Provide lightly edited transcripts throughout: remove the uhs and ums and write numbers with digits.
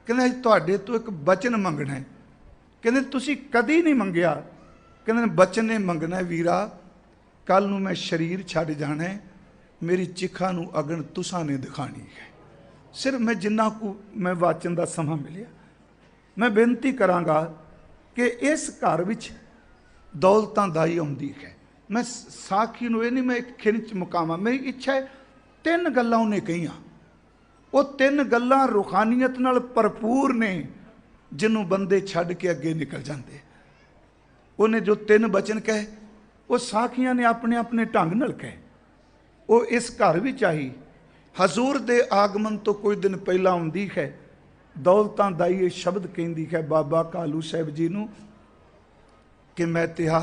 कहते तुहाडे तो एक बचन मंगना है। कहते तुसी कदी नहीं मंगिया। कहते बचन ने मंगना है वीरा, कल नूं मैं शरीर छड्ड जाना है, मेरी चिखा नूं अगन तुसां ने दिखानी है। सिर्फ मैं जिन्ना को मैं वाचन का समा मिलिया, मैं बेनती करांगा कि इस घर विच दौलतां दाई आउंदी है। मैं साखी नूं नहीं मैं खिंच मुकावां, मेरी इच्छा है तीन गल्लां उन्हें कहियां, वो तीन गल्लां रूहानीयत नाल भरपूर ने जिन्हों बंदे छड्ड के अगे निकल जाते। उन्हें जो तीन बचन कहे वो साखियां ने अपने अपने ढंग नाल कहे। वो इस घर विच आई हजूर दे आगमन तो कुछ दिन पहला आउंदी है। दौलतां दाई ये शब्द कहती है बाबा कालू साहब जी नूं कि मैं तिहा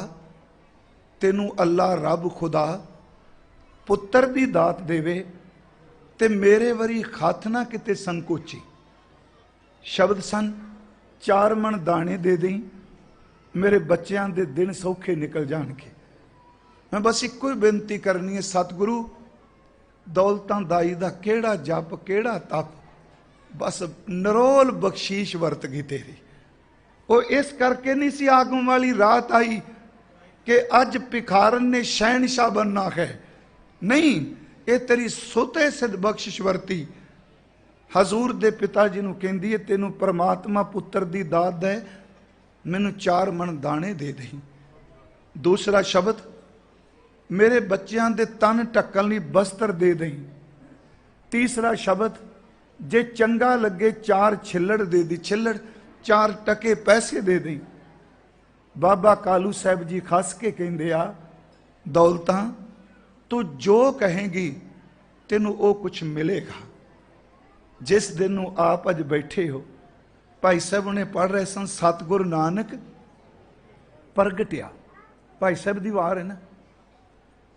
तेनू अल्लाह रब खुदा पुत्र दी दात देवे ते मेरे वरी खत ना किते संकोची। शब्द सन 4 मन दाने दे दें, मेरे बच्चों के दिन सौखे निकल जाएंगे। मैं बस एको ही बेनती करनी है, सतगुरु दौलतां दाई दा केड़ा जप केड़ा तप, बस नरोल बख्शीश वरत गई तेरी। वो इस करके नहीं सी आगम वाली रात आई कि अज भिखारन ने शहनशाह बनना है, नहीं, ये तेरी सुते सिद्ध बख्शिश वरती। हजूर दे पिता जी नूं कहंदी है तेनू परमात्मा पुत्र दी दात दे, मैनू 4 मन दाने दे दई। दूसरा शब्द मेरे बच्चों दे तन ढकण लई बस्तर दे दई। तीसरा शब्द जे चंगा लगे 4 छिल्लड़ दे दी, छिल्लड़ 4 टके पैसे दे दई। बाबा कालू साहब जी खस के कहंदे आ दौलतां तू जो कहेंगी तेनू वो कुछ मिलेगा। जिस दिन आप अज बैठे हो, भाई साहब ने पढ़ रहे सन सतगुरु नानक प्रगटिया, भाई साहब की वार है ना।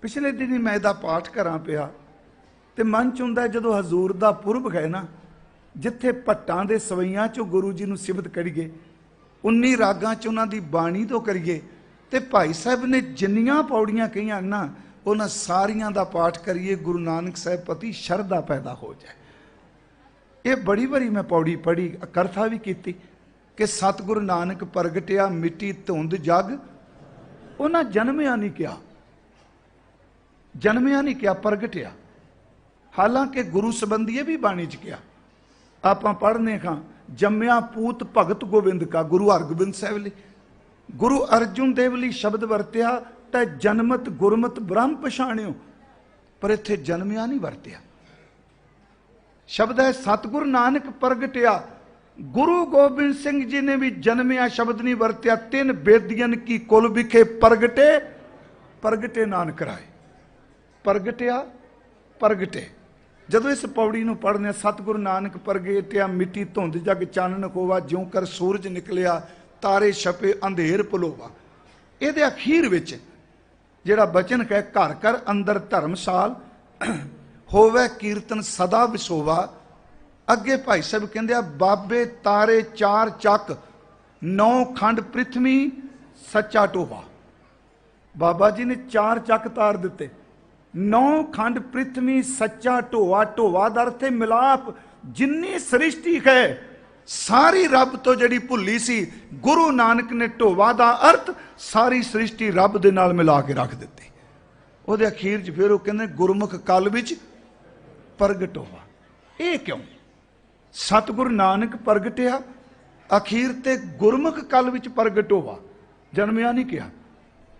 पिछले दिन ही मैं पाठ करा पिया तो मन च हुंदा जो हजूर का पुरब है ना, जिथे भट्टां दे सवैयां चों गुरु जी नूं सिफत करिए, 19 रागां च उन्हां दी बाणी तो करिए, ते भाई साहब ने जिन्नियां पौड़ियां कहियां ना उन्हां सारियां दा पाठ करिए, गुरु नानक साहब पति शरधा पैदा हो जाए। ये बड़ी बारी मैं पौड़ी पढ़ी, करथा भी की कि सतगुरु नानक प्रगटिया मिट्टी धुंध जग, उन्हां जन्मिया नहीं किया, जन्मिया नहीं किया, प्रगटिया। हालांकि गुरु संबंधी भी बाणी च किया। आप पढ़ने हाँ जम्मिया पूत भगत गोबिंद का, गुरु हरगोबिंद साहब लिए, गुरु अर्जुन देव लिए शब्द वरत्या तो जन्मत गुरमत ब्रह्म पछाणियो, पर इत्थे जन्मिया नहीं वरत्या। शब्द है सतगुरु नानक प्रगटिया। गुरु गोबिंद सिंह जी ने भी जन्मिया शब्द नहीं वरत्या। 3 बेदियन की कुल विखे प्रगटे, प्रगटे नानक राय, प्रगटिया प्रगटे। जदों इस पौड़ी नूं पढ़ने सतगुरु नानक प्रगटिया मिट्टी धुंध जग चानन होवा, ज्यों कर सूरज निकलिया तारे छपे अंधेर पलोवा। इहदे अखीर विच जिहड़ा बचन है घर घर अंदर धर्मसाल होवे कीर्तन सदा विसोवा। अगे भाई साहब कहंदे बाबे तारे 4 चक 9 खंड पृथ्वी सच्चा टोवा। बाबा जी ने 4 चक तार दिते, 9 खंड पृथ्वी सच्चा ढोआ। ढोआ दा अर्थ है मिलाप। जिन्नी सृष्टि है सारी रब तो जड़ी भुली सी, गुरु नानक ने ढोआ दा अर्थ सारी सृष्टि रब दे नाल मिला के रख दिती। उहदे अखीर च फिर वो कहंदे गुरमुख कल विच प्रगट होवा। ये क्यों? सतगुरु नानक प्रगटिया, अखीर ते गुरमुख कल विच प्रगट होवा, जन्मिया नहीं किया।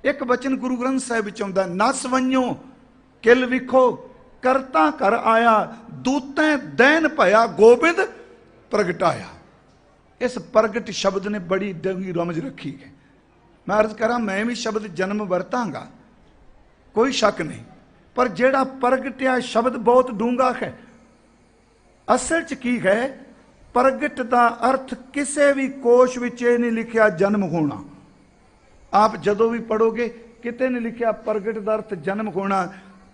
एक वचन गुरु ग्रंथ साहिब विच आउंदा, नस वंजो किल विखो करता कर आया, दूतें दैन भया गोबिंद प्रगटाया। इस प्रगट शब्द ने बड़ी डंगी रमज रखी है। मैं अर्ज करा मैं भी शब्द जन्म वरतांगा, कोई शक नहीं, पर जेड़ा प्रगटिया शब्द बहुत डूंगा है। असल च की है, प्रगट का अर्थ किसी भी कोश विच नहीं लिखिया जन्म होना। आप जदों भी पढ़ोगे किते नहीं लिखिया प्रगट का अर्थ जन्म होना।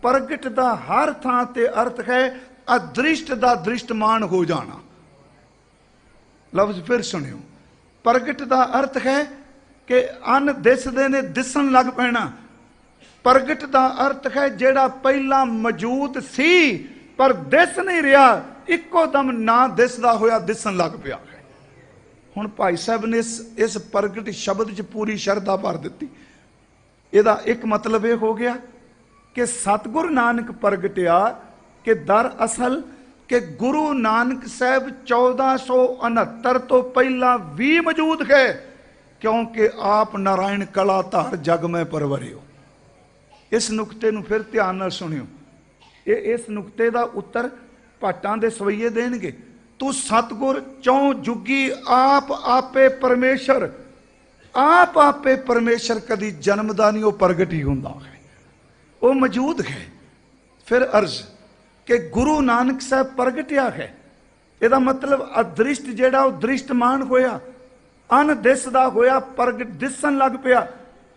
प्रगट का हर थां ते अर्थ है अदृष्ट का दृष्टमान हो जाना। लफ्ज फिर सुनियो, प्रगट का अर्थ है कि अन दिसदे ने दिसन लग पैना। प्रगट का अर्थ है जेड़ा पहला मौजूद सी पर दिस नहीं रहा, इको दम ना दिसदा होया दिसन लग पिया है। ਹੁਣ ਭਾਈ ਸਾਹਿਬ ਨੇ ਇਸ ਪ੍ਰਗਟ ਸ਼ਬਦ 'ਚ ਪੂਰੀ ਸ਼ਰਧਾ ਭਰ ਦਿੱਤੀ। ਇਹਦਾ ਇੱਕ ਮਤਲਬ ਇਹ ਹੋ ਗਿਆ ਕਿ ਸਤਿਗੁਰੂ ਨਾਨਕ ਪ੍ਰਗਟਿਆ ਕਿ ਦਰਅਸਲ ਕਿ ਗੁਰੂ ਨਾਨਕ ਸਾਹਿਬ 1469 ਤੋਂ ਪਹਿਲਾਂ ਵੀ ਮੌਜੂਦ ਹੈ, ਕਿਉਂਕਿ ਆਪ ਨਾਰਾਇਣ ਕਲਾ ਧਾਰ ਜਗ ਮੈਂ ਪਰਵਰਿਓ। ਇਸ ਨੁਕਤੇ ਨੂੰ ਫਿਰ ਧਿਆਨ ਨਾਲ ਸੁਣਿਓ। ਇਸ ਨੁਕਤੇ ਦਾ ਉੱਤਰ ਭਾਟਾਂ ਦੇ ਸਵਈਏ ਦੇਣਗੇ। ਤੂੰ ਸਤਿਗੁਰ ਚੌਂ ਜੁਗੀ ਆਪ ਆਪੇ ਪਰਮੇਸ਼ਰ, ਆਪ ਆਪੇ ਪਰਮੇਸ਼ਰ ਕਦੀ ਜਨਮਦਾ ਨਹੀਂ, ਉਹ ਪ੍ਰਗਟ ਹੀ ਹੁੰਦਾ ਹੈ, ਉਹ ਮੌਜੂਦ ਹੈ। ਫਿਰ ਅਰਜ਼ ਕਿ ਗੁਰੂ ਨਾਨਕ ਸਾਹਿਬ ਪ੍ਰਗਟਿਆ ਹੈ, ਇਹਦਾ ਮਤਲਬ ਅਦ੍ਰਿਸ਼ਟ ਜਿਹੜਾ ਉਹ ਦ੍ਰਿਸ਼ਟਮਾਨ ਹੋਇਆ, ਅਣਦਿਸਦਾ ਹੋਇਆ, ਪ੍ਰਗਟ ਦਿਸਣ ਲੱਗ ਪਿਆ।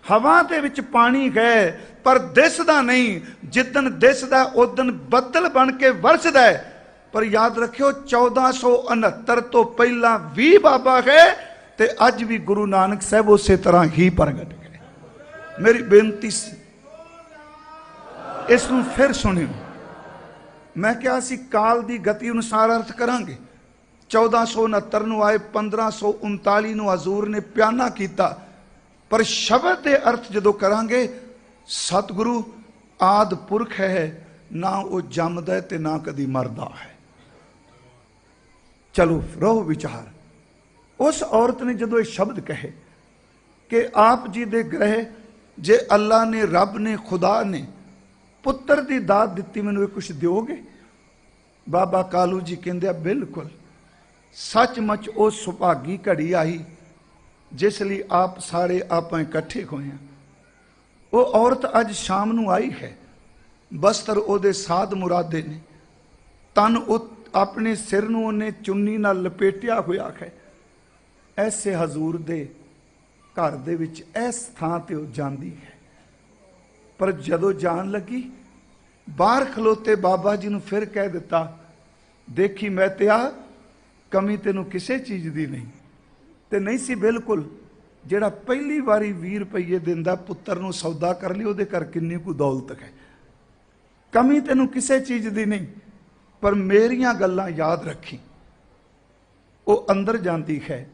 ਹਵਾ ਦੇ ਵਿੱਚ ਪਾਣੀ ਹੈ ਪਰ ਦਿਸਦਾ ਨਹੀਂ, ਜਿੱਦਣ ਦਿਸਦਾ ਉਦਣ ਬੱਦਲ ਬਣ ਕੇ ਵਰਸਦਾ ਹੈ। ਪਰ ਯਾਦ ਰੱਖਿਓ 1469 ਤੋਂ ਪਹਿਲਾਂ ਵੀ ਬਾਬਾ ਹੈ ਤੇ ਅੱਜ ਵੀ ਗੁਰੂ ਨਾਨਕ ਸਾਹਿਬ ਉਸੇ ਤਰ੍ਹਾਂ ਹੀ ਪ੍ਰਗਟ ਹੈ। ਮੇਰੀ ਬੇਨਤੀ ਇਸ ਨੂੰ ਫਿਰ ਸੁਣਿਓ। ਮੈਂ ਕਿਹਾ ਸੀ ਕਾਲ ਦੀ ਗਤੀ ਅਨੁਸਾਰ ਅਰਥ ਕਰਾਂਗੇ। 1469 ਨੂੰ ਆਏ, 1539 ਨੂੰ ਹਜ਼ੂਰ ਨੇ ਪਿਆਨਾ ਕੀਤਾ, ਪਰ ਸ਼ਬਦ ਦੇ ਅਰਥ ਜਦੋਂ ਕਰਾਂਗੇ, ਸਤਿਗੁਰੂ ਆਦਿ ਪੁਰਖ ਹੈ, ਨਾ ਉਹ ਜੰਮਦਾ ਤੇ ਨਾ ਕਦੀ ਮਰਦਾ ਹੈ। ਚਲੋ ਰਹੋ ਵਿਚਾਰ। ਉਸ ਔਰਤ ਨੇ ਜਦੋਂ ਇਹ ਸ਼ਬਦ ਕਹੇ ਕਿ ਆਪ ਜੀ ਦੇ ਗ੍ਰਹਿ ਜੇ ਅੱਲਾ ਨੇ, ਰੱਬ ਨੇ, ਖੁਦਾ ਨੇ ਪੁੱਤਰ ਦੀ ਦਾਤ ਦਿੱਤੀ, ਮੈਨੂੰ ਇਹ ਕੁਛ ਦਿਓਗੇ? ਬਾਬਾ ਕਾਲੂ ਜੀ ਕਹਿੰਦੇ ਆ ਬਿਲਕੁਲ, ਸੱਚਮੁੱਚ ਉਹ ਸੁਭਾਗੀ ਘੜੀ ਆਈ ਜਿਸ ਲਈ ਆਪ ਸਾਰੇ ਆਪਾਂ ਇਕੱਠੇ ਹੋਏ ਹਾਂ। ਉਹ ਔਰਤ ਅੱਜ ਸ਼ਾਮ ਨੂੰ ਆਈ ਹੈ, ਬਸਤਰ ਉਹਦੇ ਸਾਧ ਮੁਰਾਦੇ ਨੇ, ਤਨ ਉਹ ਆਪਣੇ ਸਿਰ ਨੂੰ ਉਹਨੇ ਚੁੰਨੀ ਨਾਲ ਲਪੇਟਿਆ ਹੋਇਆ ਹੈ। ਐਸੇ ਹਜ਼ੂਰ ਦੇ ਘਰ ਦੇ ਵਿੱਚ ਇਸ ਥਾਂ ਤੇ ਉਹ ਜਾਂਦੀ ਹੈ। ਪਰ ਜਦੋਂ ਜਾਣ ਲੱਗੀ, ਬਾਹਰ ਖਲੋਤੇ ਬਾਬਾ ਜੀ ਨੂੰ ਫਿਰ ਕਹਿ ਦਿੱਤਾ, ਦੇਖੀ ਮੈਂ ਤੇ ਆ ਕਮੀ ਤੈਨੂੰ ਕਿਸੇ ਚੀਜ਼ ਦੀ ਨਹੀਂ। ਤੇ ਨਹੀਂ ਸੀ ਬਿਲਕੁਲ। ਜਿਹੜਾ ਪਹਿਲੀ ਵਾਰੀ 20 ਰੁਪਏ ਦਿੰਦਾ ਪੁੱਤਰ ਨੂੰ ਸੌਦਾ ਕਰ ਲਈ, ਉਹਦੇ ਘਰ ਕਿੰਨੀ ਕੁ ਦੌਲਤ ਹੈ। ਕਮੀ ਤੈਨੂੰ ਕਿਸੇ ਚੀਜ਼ ਦੀ ਨਹੀਂ, ਪਰ ਮੇਰੀਆਂ ਗੱਲਾਂ ਯਾਦ ਰੱਖੀ। ਉਹ ਅੰਦਰ ਜਾਂਦੀ ਹੈ।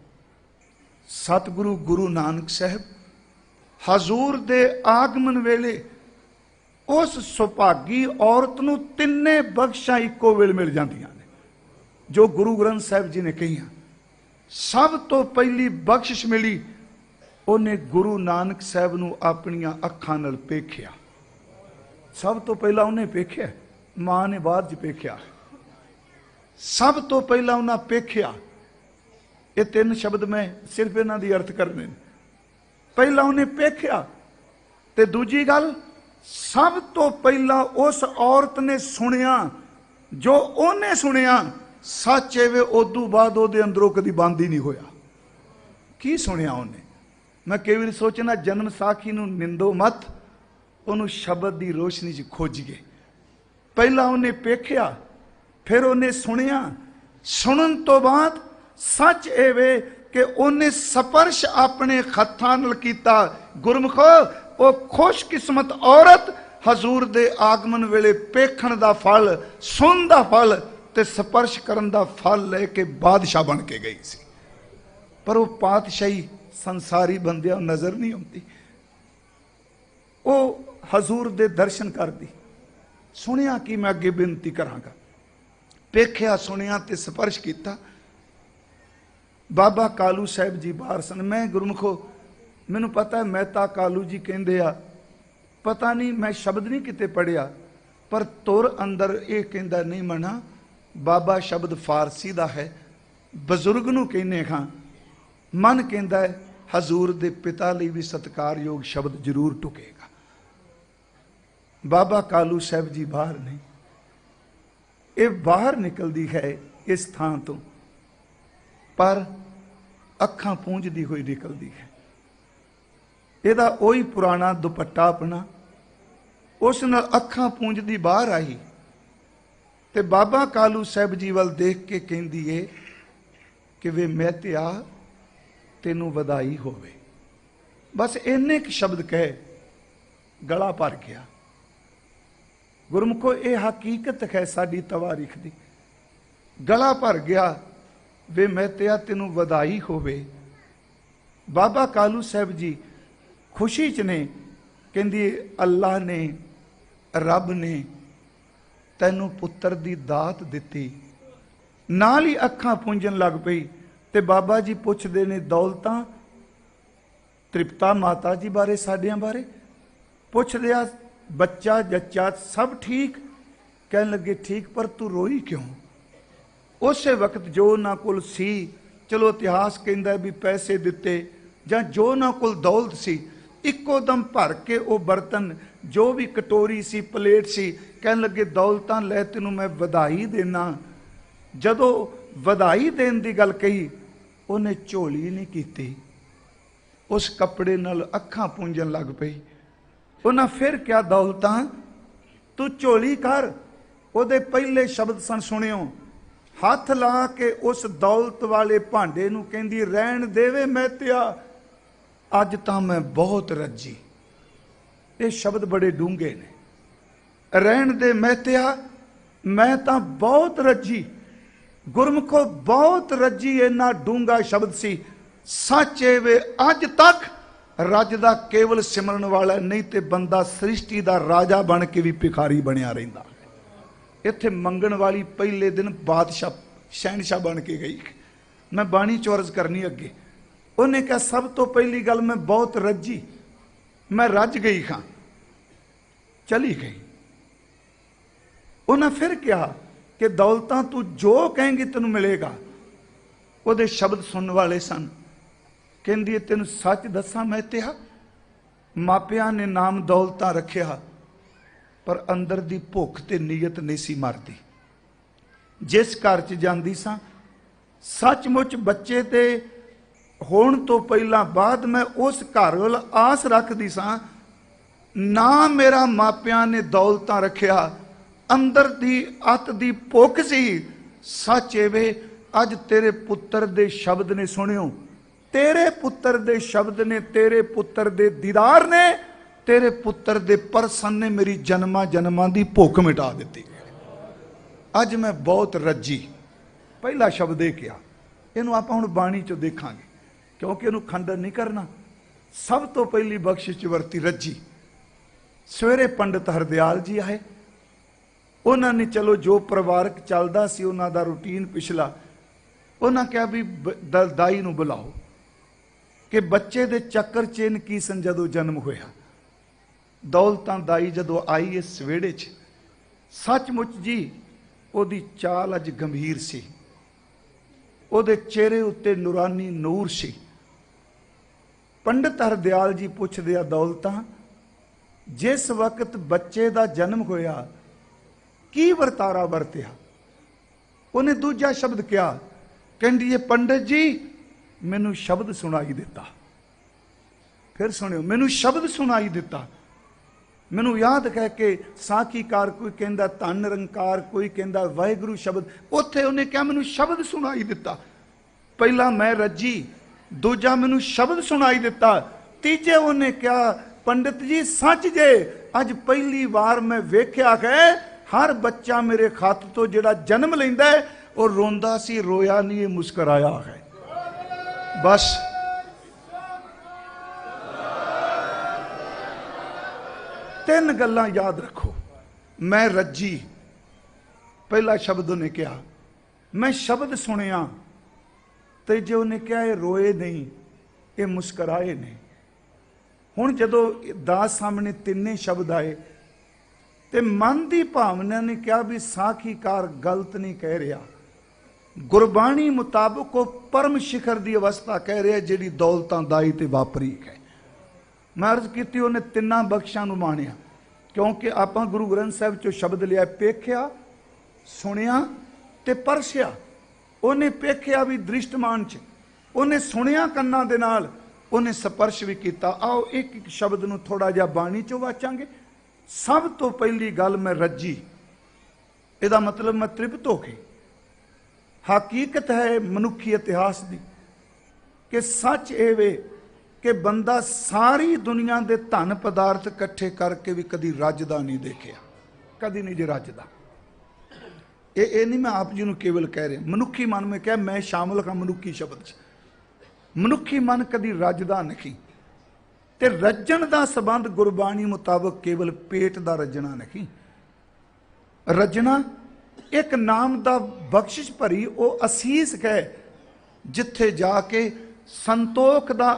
ਸਤਿਗੁਰੂ ਗੁਰੂ ਨਾਨਕ ਸਾਹਿਬ ਹਜ਼ੂਰ ਦੇ ਆਗਮਨ ਵੇਲੇ ਉਸ ਸੁਭਾਗੀ ਔਰਤ ਨੂੰ ਤਿੰਨੇ ਬਖਸ਼ਾਂ ਇੱਕੋ ਵੇਲੇ ਮਿਲ ਜਾਂਦੀਆਂ ਨੇ, ਜੋ ਗੁਰੂ ਗ੍ਰੰਥ ਸਾਹਿਬ ਜੀ ਨੇ ਕਹੀਆਂ। ਸਭ ਤੋਂ ਪਹਿਲੀ ਬਖਸ਼ਿਸ਼ ਮਿਲੀ, ਉਹਨੇ ਗੁਰੂ ਨਾਨਕ ਸਾਹਿਬ ਨੂੰ ਆਪਣੀਆਂ ਅੱਖਾਂ ਨਾਲ ਵੇਖਿਆ। ਸਭ ਤੋਂ ਪਹਿਲਾਂ ਉਹਨੇ ਵੇਖਿਆ, ਮਾਂ ਨੇ ਬਾਅਦ 'ਚ ਵੇਖਿਆ। ਸਭ ਤੋਂ ਪਹਿਲਾਂ ਉਹਨਾਂ ਵੇਖਿਆ। ਇਹ ਤਿੰਨ ਸ਼ਬਦ ਮੈਂ ਸਿਰਫ ਇਹਨਾਂ ਦੀ ਅਰਥ ਕਰਨੇ ਨੇ। ਪਹਿਲਾਂ ਉਹਨੇ ਵੇਖਿਆ, ਤੇ ਦੂਜੀ ਗੱਲ, ਸਭ ਤੋਂ ਪਹਿਲਾਂ ਉਸ ਔਰਤ ਨੇ ਸੁਣਿਆ। ਜੋ ਉਹਨੇ ਸੁਣਿਆ ਸੱਚ ਐਵੇਂ, ਉਦੋਂ ਬਾਅਦ ਉਹਦੇ ਅੰਦਰੋਂ ਕਦੀ ਬੰਦ ਹੀ ਨਹੀਂ ਹੋਇਆ। ਕੀ ਸੁਣਿਆ ਉਹਨੇ? ਮੈਂ ਕਈ ਵਾਰੀ ਸੋਚਣਾ, ਜਨਮ ਸਾਖੀ ਨੂੰ ਨਿੰਦੋ ਮਤ, ਉਹਨੂੰ ਸ਼ਬਦ ਦੀ ਰੋਸ਼ਨੀ 'ਚ ਖੋਜੀਏ। ਪਹਿਲਾਂ ਉਹਨੇ ਵੇਖਿਆ, ਫਿਰ ਉਹਨੇ ਸੁਣਿਆ। ਸੁਣਨ ਤੋਂ ਬਾਅਦ ਸੱਚ ਇਹ ਵੇ ਕਿ ਉਹਨੇ ਸਪਰਸ਼ ਆਪਣੇ ਹੱਥਾਂ ਨਾਲ ਕੀਤਾ। ਗੁਰਮੁਖੋ, ਉਹ ਖੁਸ਼ਕਿਸਮਤ ਔਰਤ ਹਜ਼ੂਰ ਦੇ ਆਗਮਨ ਵੇਲੇ ਵੇਖਣ ਦਾ ਫਲ, ਸੁਣਨ ਦਾ ਫਲ ਤੇ ਸਪਰਸ਼ ਕਰਨ ਦਾ ਫਲ ਲੈ ਕੇ ਬਾਦਸ਼ਾਹ ਬਣ ਕੇ ਗਈ ਸੀ। ਪਰ ਉਹ ਪਾਤਸ਼ਾਹੀ ਸੰਸਾਰੀ ਬੰਦਿਆਂ ਨੂੰ ਨਜ਼ਰ ਨਹੀਂ ਆਉਂਦੀ। ਉਹ ਹਜ਼ੂਰ ਦੇ ਦਰਸ਼ਨ ਕਰਦੀ। ਸੁਣਿਆ ਕਿ ਮੈਂ ਅੱਗੇ ਬੇਨਤੀ ਕਰਾਂਗਾ। ਵੇਖਿਆ, ਸੁਣਿਆ ਤੇ ਸਪਰਸ਼ ਕੀਤਾ। ਬਾਬਾ ਕਾਲੂ ਸਾਹਿਬ ਜੀ ਬਾਹਰ ਸਨ। ਮੈਂ ਗੁਰਮੁਖੋ, ਮੈਨੂੰ ਪਤਾ ਮਹਿਤਾ ਕਾਲੂ ਜੀ ਕਹਿੰਦੇ ਆ, ਪਤਾ ਨਹੀਂ ਮੈਂ ਸ਼ਬਦ ਨਹੀਂ ਕਿਤੇ ਪੜਿਆ, ਪਰ ਤੁਰ ਅੰਦਰ ਇਹ ਕਹਿੰਦਾ ਨਹੀਂ ਮਨਾ, ਬਾਬਾ ਸ਼ਬਦ ਫਾਰਸੀ ਦਾ ਹੈ, ਬਜ਼ੁਰਗ ਨੂੰ ਕਹਿੰਦੇ ਹਾਂ। ਮਨ ਕਹਿੰਦਾ ਹੈ ਹਜ਼ੂਰ ਦੇ ਪਿਤਾ ਲਈ ਵੀ ਸਤਿਕਾਰਯੋਗ ਸ਼ਬਦ ਜ਼ਰੂਰ ਟੁਕੇਗਾ। ਬਾਬਾ ਕਾਲੂ ਸਾਹਿਬ ਜੀ ਬਾਹਰ ਨਹੀਂ, ਇਹ ਬਾਹਰ ਨਿਕਲਦੀ ਹੈ ਇਸ ਥਾਂ ਤੋਂ, ਪਰ ਅੱਖਾਂ ਪੂੰਝਦੀ ਹੋਈ ਨਿਕਲਦੀ ਹੈ। ਇਹਦਾ ਉਹੀ ਪੁਰਾਣਾ ਦੁਪੱਟਾ ਆਪਣਾ, ਉਸ ਨਾਲ ਅੱਖਾਂ ਪੂੰਝਦੀ ਬਾਹਰ ਆਈ ਤੇ ਬਾਬਾ ਕਾਲੂ ਸਾਹਿਬ ਜੀ ਵੱਲ ਦੇਖ ਕੇ ਕਹਿੰਦੀ ਏ ਕਿ ਵੇ ਮਹਿਤਿਆ, ਤੈਨੂੰ ਵਧਾਈ ਹੋਵੇ। ਬਸ ਇੰਨੇ ਕੁ ਸ਼ਬਦ ਕਹੇ, ਗਲਾ ਭਰ ਗਿਆ। ਗੁਰਮੁਖੋ, ਇਹ ਹਕੀਕਤ ਹੈ ਸਾਡੀ ਤਵਾਰੀਖ ਦੀ। ਗਲਾ ਭਰ ਗਿਆ। ਵੇ ਮਹਿਤਿਆ ਤੈਨੂੰ ਵਧਾਈ ਹੋਵੇ। ਬਾਬਾ ਕਾਲੂ ਸਾਹਿਬ ਜੀ ਖੁਸ਼ੀ 'ਚ ਨੇ, ਕਹਿੰਦੀ ਅੱਲਾ ਨੇ, ਰੱਬ ਨੇ ਤੈਨੂੰ ਪੁੱਤਰ ਦੀ ਦਾਤ ਦਿੱਤੀ। ਨਾਲ ਹੀ ਅੱਖਾਂ ਪੂੰਝਣ ਲੱਗ ਪਈ। ਤੇ ਬਾਬਾ ਜੀ ਪੁੱਛਦੇ ਨੇ ਦੌਲਤਾਂ, ਤ੍ਰਿਪਤਾ ਮਾਤਾ ਜੀ ਬਾਰੇ, ਸਾਡਿਆਂ ਬਾਰੇ ਪੁੱਛਦੇ ਆ, ਬੱਚਾ ਜੱਚਾ ਸਭ ਠੀਕ? ਕਹਿਣ ਲੱਗੇ ਠੀਕ, ਪਰ ਤੂੰ ਰੋਈ ਕਿਉਂ? ਉਸੇ ਵਕਤ ਜੋ ਉਹਨਾਂ ਕੋਲ ਸੀ, ਚਲੋ ਇਤਿਹਾਸ ਕਹਿੰਦਾ ਵੀ ਪੈਸੇ ਦਿੱਤੇ ਜਾਂ ਜੋ ਉਹਨਾਂ ਕੋਲ ਦੌਲਤ ਸੀ, ਇੱਕੋ ਦਮ ਭਰ ਕੇ ਉਹ ਬਰਤਨ, ਜੋ ਵੀ ਕਟੋਰੀ ਸੀ, ਪਲੇਟ ਸੀ, ਕਹਿਣ ਲੱਗੇ ਦੌਲਤਾਂ ਲੈ ਤੈਨੂੰ ਮੈਂ ਵਧਾਈ ਦੇਣਾ। ਜਦੋਂ ਵਧਾਈ ਦੇਣ ਦੀ ਗੱਲ ਕਹੀ, ਉਹਨੇ ਝੋਲੀ ਨਹੀਂ ਕੀਤੀ, ਉਸ ਕੱਪੜੇ ਨਾਲ ਅੱਖਾਂ ਪੂੰਝਣ ਲੱਗ ਪਈ। ਉਹਨਾਂ ਫਿਰ ਕਿਹਾ ਦੌਲਤਾਂ ਤੂੰ ਝੋਲੀ ਕਰ। ਉਹਦੇ ਪਹਿਲੇ ਸ਼ਬਦ ਸਨ, ਸੁਣਿਓ, ਹੱਥ ਲਾ ਕੇ ਉਸ ਦੌਲਤ ਵਾਲੇ ਭਾਂਡੇ ਨੂੰ ਕਹਿੰਦੀ ਰਹਿਣ ਦੇਵੇ ਮਹਿਤਿਆ, ਅੱਜ ਤਾਂ ਮੈਂ ਬਹੁਤ ਰੱਜੀ। ਇਹ ਸ਼ਬਦ ਬੜੇ ਡੂੰਘੇ ਨੇ। ਰਹਿਣ ਦੇ ਮਹਿਤਿਆ, ਮੈਂ ਤਾਂ ਬਹੁਤ ਰੱਜੀ। ਗੁਰਮੁਖੋ ਬਹੁਤ ਰੱਜੀ, ਇੰਨਾ ਡੂੰਘਾ ਸ਼ਬਦ ਸੀ। ਸੱਚ ਏ ਵੇ ਅੱਜ ਤੱਕ ਰੱਜ ਦਾ ਕੇਵਲ ਸਿਮਰਨ ਵਾਲਾ ਨਹੀਂ ਤੇ ਬੰਦਾ ਸ੍ਰਿਸ਼ਟੀ ਦਾ ਰਾਜਾ ਬਣ ਕੇ ਵੀ ਭਿਖਾਰੀ ਬਣਿਆ ਰਹਿੰਦਾ। ਇੱਥੇ ਮੰਗਣ ਵਾਲੀ ਪਹਿਲੇ ਦਿਨ ਬਾਦਸ਼ਾਹ ਸ਼ਹਿਨਸ਼ਾਹ ਬਣ ਕੇ ਗਈ। ਮੈਂ ਬਾਣੀ ਚੋਰਜ ਕਰਨੀ ਅੱਗੇ। ਉਹਨੇ ਕਿਹਾ ਸਭ ਤੋਂ ਪਹਿਲੀ ਗੱਲ ਮੈਂ ਬਹੁਤ ਰੱਜੀ, ਮੈਂ ਰੱਜ ਗਈ ਖਾਂ, ਚਲੀ ਗਈ। ਉਹਨਾਂ ਫਿਰ ਕਿਹਾ ਕਿ ਦੌਲਤਾਂ ਤੂੰ ਜੋ ਕਹੇਂਗੀ ਤੈਨੂੰ ਮਿਲੇਗਾ। ਉਹਦੇ ਸ਼ਬਦ ਸੁਣਨ ਵਾਲੇ ਸਨ। ਕਹਿੰਦੀ ਤੈਨੂੰ ਸੱਚ ਦੱਸਾਂ ਮਹਿਤਿਆ, ਮਾਪਿਆਂ ਨੇ ਨਾਮ ਦੌਲਤਾਂ ਰੱਖਿਆ, ਪਰ ਅੰਦਰ ਦੀ ਭੁੱਖ ਤੇ ਨੀਅਤ ਨਹੀਂ ਸੀ ਮਰਦੀ। ਜਿਸ ਘਰ 'ਚ ਜਾਂਦੀ ਸਾਂ, ਸੱਚਮੁੱਚ ਬੱਚੇ ਤੇ ਹੋਣ ਤੋਂ ਪਹਿਲਾਂ ਬਾਅਦ ਮੈਂ ਉਸ ਘਰ ਵੱਲ ਆਸ ਰੱਖਦੀ ਸਾਂ। ਨਾ ਮੇਰਾ ਮਾਪਿਆਂ ਨੇ ਦੌਲਤਾਂ ਰੱਖਿਆ, ਅੰਦਰ ਦੀ ਅੱਤ ਦੀ ਭੁੱਖ ਸੀ। ਸੱਚ ਏਵੇ ਅੱਜ ਤੇਰੇ ਪੁੱਤਰ ਦੇ ਸ਼ਬਦ ਨੇ, ਸੁਣਿਓ, ਤੇਰੇ ਪੁੱਤਰ ਦੇ ਸ਼ਬਦ ਨੇ, ਤੇਰੇ ਪੁੱਤਰ ਦੇ ਦੀਦਾਰ ਨੇ, ਤੇਰੇ ਪੁੱਤਰ ਦੇ ਪਰਸਨ ਨੇ ਮੇਰੀ ਜਨਮਾਂ ਜਨਮਾਂ ਦੀ ਭੁੱਖ ਮਿਟਾ ਦਿੱਤੀ। ਅੱਜ ਮੈਂ ਬਹੁਤ ਰੱਜੀ। ਪਹਿਲਾ ਸ਼ਬਦ ਇਹ ਕਿਹਾ। ਇਹਨੂੰ ਆਪਾਂ ਹੁਣ ਬਾਣੀ ਚੋਂ ਦੇਖਾਂਗੇ, ਕਿਉਂਕਿ ਇਹਨੂੰ ਖੰਡਨ ਨਹੀਂ ਕਰਨਾ। ਸਭ ਤੋਂ ਪਹਿਲੀ ਬਖਸ਼ਿਸ਼ 'ਚ ਵਰਤੀ ਰੱਜੀ। ਸਵੇਰੇ ਪੰਡਤ ਹਰਦਿਆਲ ਜੀ ਆਏ। ਉਹਨਾਂ ਨੇ ਚਲੋ ਜੋ ਪਰਿਵਾਰਕ ਚੱਲਦਾ ਸੀ ਉਹਨਾਂ ਦਾ ਰੂਟੀਨ ਪਿਛਲਾ, ਉਹਨਾਂ ਕਿਹਾ ਵੀ ਦਾਈ ਨੂੰ ਬੁਲਾਓ ਕਿ ਬੱਚੇ ਦੇ ਚੱਕਰ ਚੇਨ ਕੀ ਸਨ। ਜਦੋਂ ਜਨਮ ਹੋਇਆ, ਦੌਲਤਾਂ ਦਾਈ ਜਦੋਂ ਆਈ ਇਸ ਵਿਹੜੇ 'ਚ, ਸੱਚਮੁੱਚ ਜੀ ਉਹਦੀ ਚਾਲ ਅੱਜ ਗੰਭੀਰ ਸੀ। ਉਹਦੇ ਚਿਹਰੇ ਉੱਤੇ ਨੂਰਾਨੀ ਨੂਰ ਸੀ। ਪੰਡਤ ਹਰਦਿਆਲ ਜੀ ਪੁੱਛਦੇ ਆ, ਦੌਲਤਾਂ ਜਿਸ ਵਕਤ ਬੱਚੇ ਦਾ ਜਨਮ ਹੋਇਆ ਕੀ ਵਰਤਾਰਾ ਵਰਤਿਆ? ਉਹਨੇ ਦੂਜਾ ਸ਼ਬਦ ਕਿਹਾ, ਕਹਿੰਦੀ ਇਹ ਪੰਡਤ ਜੀ ਮੈਨੂੰ ਸ਼ਬਦ ਸੁਣਾਈ ਦਿੱਤਾ। ਫਿਰ ਸੁਣਿਓ, ਮੈਨੂੰ ਸ਼ਬਦ ਸੁਣਾਈ ਦਿੱਤਾ। ਮੈਨੂੰ ਯਾਦ ਹੈ ਕਿ ਸਾਖੀਕਾਰ ਕੋਈ ਕਹਿੰਦਾ ਧੰਨ ਨਿਰੰਕਾਰ, ਕੋਈ ਕਹਿੰਦਾ ਵਾਹਿਗੁਰੂ ਸ਼ਬਦ। ਉੱਥੇ ਉਹਨੇ ਕਿਹਾ ਮੈਨੂੰ ਸ਼ਬਦ ਸੁਣਾਈ ਦਿੱਤਾ। ਪਹਿਲਾ ਮੈਂ ਰੱਜੀ, ਦੂਜਾ ਮੈਨੂੰ ਸ਼ਬਦ ਸੁਣਾਈ ਦਿੱਤਾ, ਤੀਜੇ ਉਹਨੇ ਕਿਹਾ ਪੰਡਿਤ ਜੀ ਸੱਚ ਜੇ ਅੱਜ ਪਹਿਲੀ ਵਾਰ ਮੈਂ ਵੇਖਿਆ ਕਿ ਹਰ ਬੱਚਾ ਮੇਰੇ ਖੱਤ ਤੋਂ ਜਿਹੜਾ ਜਨਮ ਲੈਂਦਾ ਹੈ ਉਹ ਰੋਂਦਾ ਸੀ, ਰੋਇਆ ਨਹੀਂ, ਇਹ ਮੁਸਕਰਾਇਆ ਹੈ। ਬਸ ਤਿੰਨ ਗੱਲਾਂ ਯਾਦ ਰੱਖੋ। ਮੈਂ ਰੱਜੀ, ਪਹਿਲਾ ਸ਼ਬਦ ਉਹਨੇ ਕਿਹਾ। ਮੈਂ ਸ਼ਬਦ ਸੁਣਿਆ, ਤੇ ਜੇ ਉਹਨੇ ਕਿਹਾ ਇਹ ਰੋਏ ਨਹੀਂ, ਇਹ ਮੁਸਕਰਾਏ ਨੇ। ਹੁਣ ਜਦੋਂ ਦਾਸ ਸਾਹਮਣੇ ਤਿੰਨੇ ਸ਼ਬਦ ਆਏ ਤੇ ਮਨ ਦੀ ਭਾਵਨਾ ਨੇ ਕਿਹਾ ਵੀ ਸਾਖੀਕਾਰ ਗਲਤ ਨਹੀਂ ਕਹਿ ਰਿਹਾ, ਗੁਰਬਾਣੀ ਮੁਤਾਬਕ ਉਹ ਪਰਮ ਸ਼ਿਖਰ ਦੀ ਅਵਸਥਾ ਕਹਿ ਰਿਹਾ ਜਿਹੜੀ ਦੌਲਤਾਂ ਦਾਈ ਤੇ ਵਾਪਰੀ ਹੈ। ਮੈਂ ਅਰਜ਼ ਕੀਤੀ ਉਹਨੇ ਤਿੰਨਾਂ ਬਖਸ਼ਾਂ ਨੂੰ ਮਾਣਿਆ, ਕਿਉਂਕਿ ਆਪਾਂ ਗੁਰੂ ਗ੍ਰੰਥ ਸਾਹਿਬ ਚੋਂ ਸ਼ਬਦ ਲਿਆ, ਪੇਖਿਆ, ਸੁਣਿਆ ਤੇ ਪਰਸਿਆ। ਉਹਨੇ ਪੇਖਿਆ ਵੀ ਦ੍ਰਿਸ਼ਟਮਾਨ 'ਚ, ਉਹਨੇ ਸੁਣਿਆ ਕੰਨਾਂ ਦੇ ਨਾਲ, ਉਹਨੇ ਸਪਰਸ਼ ਵੀ ਕੀਤਾ। ਆਓ ਇੱਕ ਇੱਕ ਸ਼ਬਦ ਨੂੰ ਥੋੜਾ ਜਿਹਾ ਬਾਣੀ 'ਚੋਂ ਵਾਚਾਂਗੇ। ਸਭ ਤੋਂ ਪਹਿਲੀ ਗੱਲ ਮੈਂ ਰੱਜੀ, ਇਹਦਾ ਮਤਲਬ ਮੈਂ ਤ੍ਰਿਪਤ ਹੋ ਕੇ। ਹਕੀਕਤ ਹੈ ਮਨੁੱਖੀ ਇਤਿਹਾਸ ਦੀ ਕਿ ਸੱਚ ਇਹ ਵੇ ਕਿ ਬੰਦਾ ਸਾਰੀ ਦੁਨੀਆ ਦੇ ਧਨ ਪਦਾਰਥ ਇਕੱਠੇ ਕਰਕੇ ਵੀ ਕਦੀ ਰੱਜਦਾ ਨਹੀਂ ਦੇਖਿਆ, ਕਦੀ ਨਹੀਂ ਜੇ ਰੱਜਦਾ। ਇਹ ਨਹੀਂ मैं आप जी ਨੂੰ ਕੇਵਲ ਕਹਿ ਰਿਹਾ, ਮਨੁੱਖੀ ਮਨ में ਕਿਹਾ मैं शामिल ਹਾਂ ਮਨੁੱਖੀ ਸ਼ਬਦ 'ਚ। ਮਨੁੱਖੀ ਮਨ ਕਦੀ ਰੱਜਦਾ ਨਹੀਂ, ਤੇ ਰੱਜਣ ਦਾ ਸੰਬੰਧ ਗੁਰਬਾਣੀ ਮੁਤਾਬਕ ਕੇਵਲ ਪੇਟ ਦਾ ਰੱਜਣਾ ਨਹੀਂ। ਰੱਜਣਾ ਇੱਕ ਨਾਮ ਦਾ ਬਖਸ਼ਿਸ਼ ਭਰੀ ਉਹ ਅਸੀਸ ਹੈ ਜਿੱਥੇ ਜਾ ਕੇ ਸੰਤੋਖ ਦਾ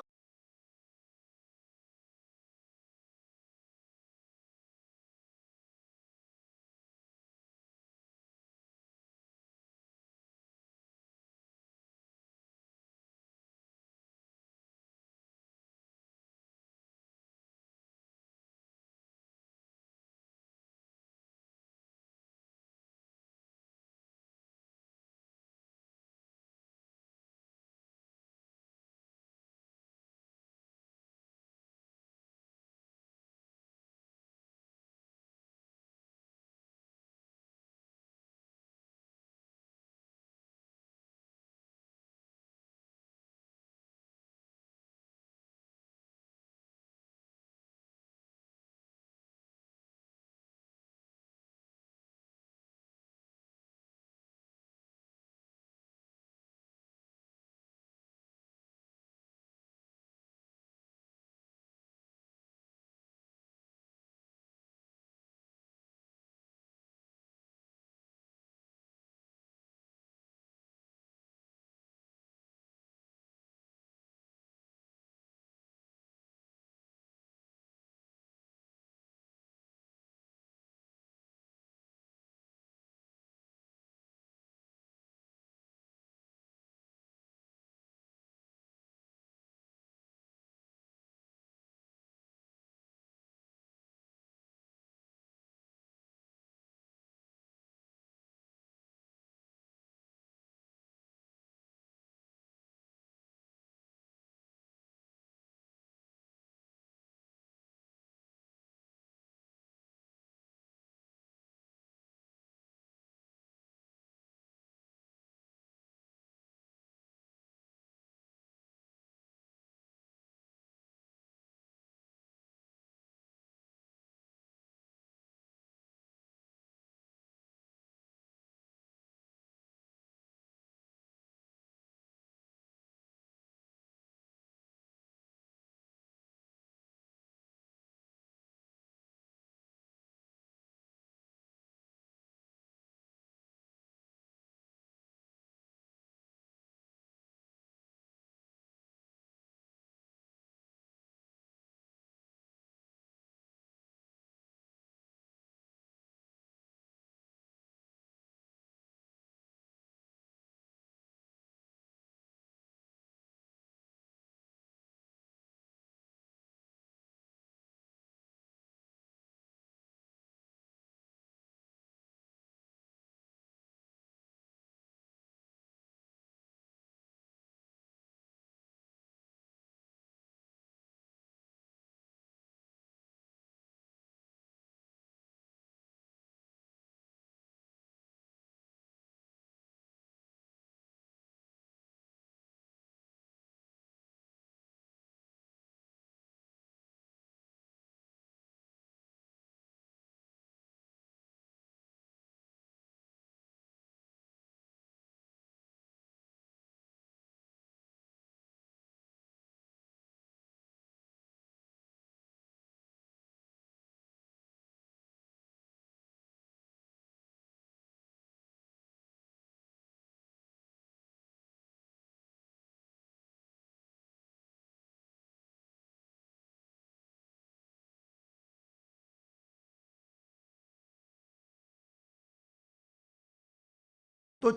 ਤੋਂ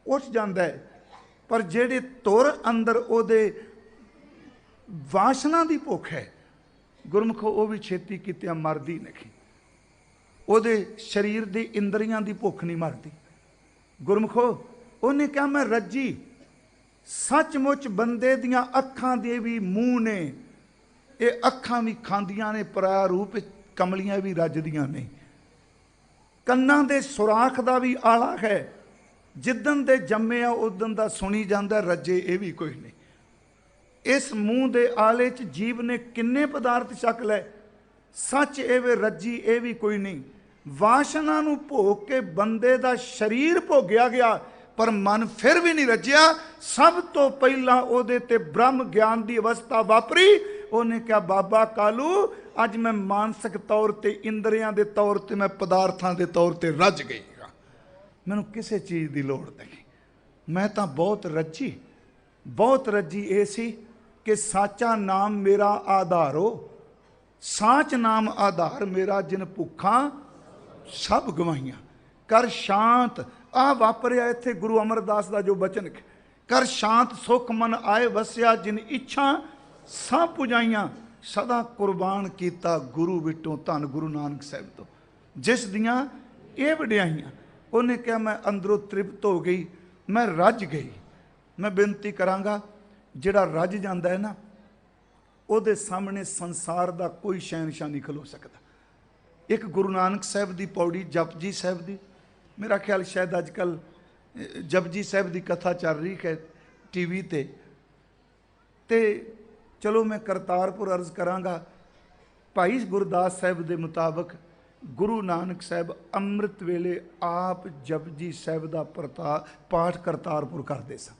ਉੱਠ ਜਾਂਦਾ ਹੈ, ਪਰ ਜਿਹੜੇ ਤੁਰ ਅੰਦਰ ਉਹਦੇ ਵਾਸ਼ਨਾ ਦੀ ਭੁੱਖ ਹੈ ਗੁਰਮੁਖੋ ਉਹ ਵੀ ਛੇਤੀ ਕਿਤੇ ਮਰਦੀ ਨਹੀਂ। ਉਹਦੇ ਸਰੀਰ ਦੀ ਇੰਦਰੀਆਂ ਦੀ ਭੁੱਖ ਨਹੀਂ ਮਰਦੀ। ਗੁਰਮੁਖੋ ਉਹਨੇ ਕਿਹਾ ਮੈਂ ਰੱਜੀ, ਸੱਚਮੁੱਚ ਬੰਦੇ ਦੀਆਂ ਅੱਖਾਂ ਦੇ ਵੀ ਮੂੰਹ ਨੇ, ਇਹ ਅੱਖਾਂ ਵੀ ਖਾਂਦੀਆਂ ਨੇ ਪਰਾਇਆ ਰੂਪ, ਕਮਲੀਆਂ ਵੀ ਰੱਜਦੀਆਂ ਨੇ। ਕੰਨਾਂ ਦੇ ਸੁਰਾਖ ਦਾ ਵੀ ਆਲਾ ਹੈ, ਜਿੱਦਣ ਦੇ ਜੰਮੇ ਆ ਉਦਣ ਦਾ ਸੁਣੀ ਜਾਂਦਾ, ਰੱਜੇ ਇਹ ਵੀ ਕੋਈ ਨਹੀਂ। ਇਸ ਮੂੰਹ ਦੇ ਆਲੇ 'ਚ ਜੀਵ ਨੇ ਕਿੰਨੇ ਪਦਾਰਥ ਛਕ ਲਏ, ਸੱਚ ਇਹ ਵੇ ਰੱਜੀ ਇਹ ਵੀ ਕੋਈ ਨਹੀਂ। ਵਾਸ਼ਨਾ ਨੂੰ ਭੋਗ ਕੇ ਬੰਦੇ ਦਾ ਸਰੀਰ ਭੋਗਿਆ ਗਿਆ, ਪਰ ਮਨ ਫਿਰ ਵੀ ਨਹੀਂ ਰੱਜਿਆ। ਸਭ ਤੋਂ ਪਹਿਲਾਂ ਉਹਦੇ ਤੇ ਬ੍ਰਹਮ ਗਿਆਨ ਦੀ ਅਵਸਥਾ ਵਾਪਰੀ। ਉਹਨੇ ਕਿਹਾ, ਬਾਬਾ ਕਾਲੂ, ਅੱਜ ਮੈਂ ਮਾਨਸਿਕ ਤੌਰ ਤੇ, ਇੰਦਰੀਆਂ ਦੇ ਤੌਰ ਤੇ, ਮੈਂ ਪਦਾਰਥਾਂ ਦੇ ਤੌਰ ਤੇ ਰੱਜ ਗਈ ਹਾਂ। ਮੈਨੂੰ ਕਿਸੇ ਚੀਜ਼ ਦੀ ਲੋੜ ਨਹੀਂ। ਮੈਂ ਤਾਂ ਬਹੁਤ ਰੱਜੀ ਇਹ ਸੀ ਕਿ ਸਾਚਾ ਨਾਮ ਮੇਰਾ ਆਧਾਰੋ, ਸਾਚ ਨਾਮ ਆਧਾਰ ਮੇਰਾ, ਜਿਨ ਭੁੱਖਾਂ ਸਭ ਗਵਾਈਆਂ। ਕਰ ਸ਼ਾਂਤ, ਆ ਵਾਪਰਿਆ ਇੱਥੇ ਗੁਰੂ ਅਮਰਦਾਸ ਦਾ ਜੋ ਬਚਨ, ਕਰ ਸ਼ਾਂਤ ਸੁਖ ਮਨ ਆਏ ਵਸਿਆ, ਜਿਨ ਇੱਛਾ ਸਭ ਪੁਜਾਈਆਂ। ਸਦਾ ਕੁਰਬਾਨ ਕੀਤਾ ਗੁਰੂ ਵਿਟੋਂ, ਧੰਨ ਗੁਰੂ ਨਾਨਕ ਸਾਹਿਬ ਤੋਂ, ਜਿਸ ਦੀਆਂ ਇਹ ਵਡਿਆਈਆਂ। ਉਹਨੇ ਕਿਹਾ, ਮੈਂ ਅੰਦਰੋਂ ਤ੍ਰਿਪਤ ਹੋ ਗਈ, ਮੈਂ ਰੱਜ ਗਈ। ਮੈਂ ਬੇਨਤੀ ਕਰਾਂਗਾ, ਜਿਹੜਾ ਰੱਜ ਜਾਂਦਾ ਹੈ ਨਾ, ਉਹਦੇ ਸਾਹਮਣੇ ਸੰਸਾਰ ਦਾ ਕੋਈ ਸ਼ਹਿਨਸ਼ਾਹ ਨਹੀਂ ਖਲੋ ਸਕਦਾ। ਇੱਕ ਗੁਰੂ ਨਾਨਕ ਸਾਹਿਬ ਦੀ ਪੌੜੀ ਜਪਜੀ ਸਾਹਿਬ ਦੀ, ਮੇਰਾ ਖਿਆਲ ਸ਼ਾਇਦ ਅੱਜ ਕੱਲ੍ਹ ਜਪਜੀ ਸਾਹਿਬ ਦੀ ਕਥਾ ਚੱਲ ਰਹੀ ਹੈ TV ਤੇ ਚਲੋ ਮੈਂ ਕਰਤਾਰਪੁਰ ਅਰਜ਼ ਕਰਾਂਗਾ। ਭਾਈ ਗੁਰਦਾਸ ਸਾਹਿਬ ਦੇ ਮੁਤਾਬਕ ਗੁਰੂ ਨਾਨਕ ਸਾਹਿਬ ਅੰਮ੍ਰਿਤ ਵੇਲੇ ਆਪ ਜਪਜੀ ਸਾਹਿਬ ਦਾ ਪਾਠ ਕਰਤਾਰਪੁਰ ਕਰਦੇ ਸਨ।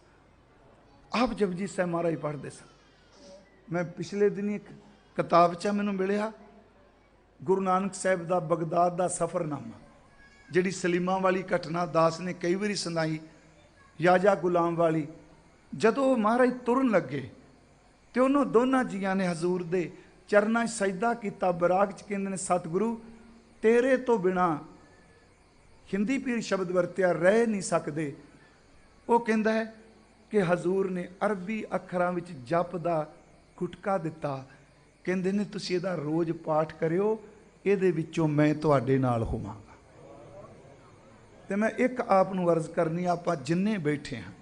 ਆਪ ਜਪਜੀ ਸਾਹਿਬ ਮਹਾਰਾਜ ਪੜ੍ਹਦੇ ਸਨ। ਮੈਂ ਪਿਛਲੇ ਦਿਨ ਇੱਕ ਕਿਤਾਬ 'ਚ ਮੈਨੂੰ ਮਿਲਿਆ, ਗੁਰੂ ਨਾਨਕ ਸਾਹਿਬ ਦਾ ਬਗਦਾਦ ਦਾ ਸਫ਼ਰਨਾਮਾ, ਜਿਹੜੀ ਸਲੀਮਾਂ ਵਾਲੀ ਘਟਨਾ ਦਾਸ ਨੇ ਕਈ ਵਾਰੀ ਸੁਣਾਈ, ਯਾਜਾ ਗੁਲਾਮ ਵਾਲੀ। ਜਦੋਂ ਮਹਾਰਾਜ ਤੁਰਨ ਲੱਗੇ ਤੇ ਉਹਨਾਂ ਦੋਨਾਂ ਜੀਆਂ ਨੇ ਹਜ਼ੂਰ ਦੇ ਚਰਨਾਂ 'ਚ ਸਜਦਾ ਕੀਤਾ। ਬਰਾਗ 'ਚ ਕਹਿੰਦੇ ਨੇ, ਸਤਿਗੁਰੂ ਤੇਰੇ ਤੋਂ ਬਿਨਾ, ਹਿੰਦੀ ਪੀਰ ਸ਼ਬਦ ਵਰਤਿਆ, ਰਹਿ ਨਹੀਂ ਸਕਦੇ। ਉਹ ਕਹਿੰਦਾ ਹੈ ਕਿ ਹਜ਼ੂਰ ਨੇ ਅਰਬੀ ਅੱਖਰਾਂ ਵਿੱਚ ਜਪ ਦਾ ਗੁਟਕਾ ਦਿੱਤਾ। ਕਹਿੰਦੇ ਨੇ, ਤੁਸੀਂ ਇਹਦਾ ਰੋਜ਼ ਪਾਠ ਕਰਿਓ, ਇਹਦੇ ਵਿੱਚੋਂ ਮੈਂ ਤੁਹਾਡੇ ਨਾਲ ਹੋਵਾਂਗਾ। ਤੇ ਮੈਂ ਇੱਕ ਆਪ ਨੂੰ ਅਰਜ਼ ਕਰਨੀ, ਆਪਾਂ ਜਿੰਨੇ ਬੈਠੇ ਹਾਂ,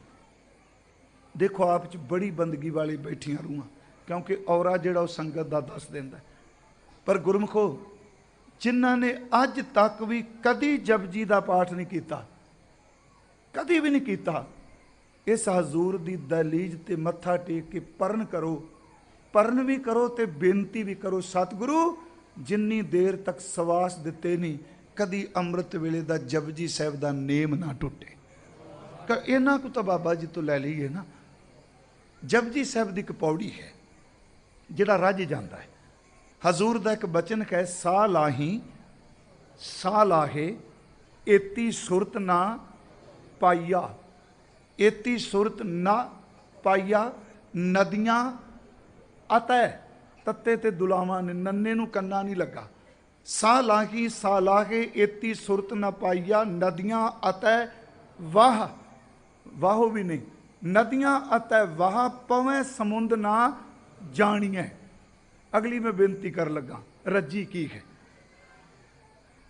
ਦੇਖੋ ਆਪ 'ਚ ਬੜੀ ਬੰਦਗੀ ਵਾਲੀ ਬੈਠੀਆਂ ਰੂਹਾਂ, ਕਿਉਂਕਿ ਔਰਾ ਜਿਹੜਾ ਉਹ ਸੰਗਤ ਦਾ ਦੱਸ ਦਿੰਦਾ। ਪਰ ਗੁਰਮੁਖੋ, ਜਿਨ੍ਹਾਂ ਨੇ ਅੱਜ ਤੱਕ ਵੀ ਕਦੀ ਜਪਜੀ ਦਾ ਪਾਠ ਨਹੀਂ ਕੀਤਾ, ਕਦੀ ਵੀ ਨਹੀਂ ਕੀਤਾ, ਇਸ ਹਜ਼ੂਰ ਦੀ ਦਹਲੀਜ਼ ਤੇ ਮੱਥਾ ਟੇਕ ਕੇ ਪਰਨ ਕਰੋ, ਪਰਨ ਵੀ ਕਰੋ ਤੇ ਬੇਨਤੀ ਵੀ ਕਰੋ, ਸਤਿਗੁਰੂ ਜਿੰਨੀ ਦੇਰ ਤੱਕ ਸਵਾਸ ਦਿੱਤੇ ਨਹੀਂ, ਕਦੀ ਅੰਮ੍ਰਿਤ ਵੇਲੇ ਦਾ ਜਪਜੀ ਸਾਹਿਬ ਦਾ ਨੇਮ ਨਾ ਟੁੱਟੇ। ਇਹਨਾਂ ਕੋ ਤਾਂ ਬਾਬਾ ਜੀ ਤੋਂ ਲੈ ਲਈਏ ਨਾ। ਜਪਜੀ ਸਾਹਿਬ ਦੀ ਇੱਕ ਪੌੜੀ ਹੈ, ਜਿਹੜਾ ਰੱਜ ਜਾਂਦਾ ਹੈ। ਹਜ਼ੂਰ ਦਾ ਇੱਕ ਬਚਨ ਹੈ, ਸਾਹ ਲਾਹੀ ਸਾਹ ਲਾਹੇ, ਏਤੀ ਸੁਰਤ ਨਾ ਪਾਈਆ, ਏਤੀ ਸੁਰਤ ਨਾ ਪਾਈਆ, ਨਦੀਆਂ ਅਤੈ, ਤੱਤੇ ਤੇ ਦੁਲਾਵਾਂ ਨੇ, ਨੰਨੇ ਨੂੰ ਕੰਨਾ ਨਹੀਂ ਲੱਗਾ। ਸਾਹ ਲਾਹੀ ਸਾਹ ਲਾਹੇ, ਏਤੀ ਸੁਰਤ ਨਾ ਪਾਈਆ, ਨਦੀਆਂ ਅਤੈ ਵਾਹ, ਵਾਹੋ ਵੀ ਨਹੀਂ, ਨਦੀਆਂ ਅਤੈ ਵਾਹ, ਪਵੇਂ ਸਮੁੰਦ ਨਾ ਜਾਣੀਐ। ਅਗਲੀ ਮੈਂ ਬੇਨਤੀ ਕਰ ਲੱਗਾ, ਰੱਜੀ ਕੀ ਹੈ?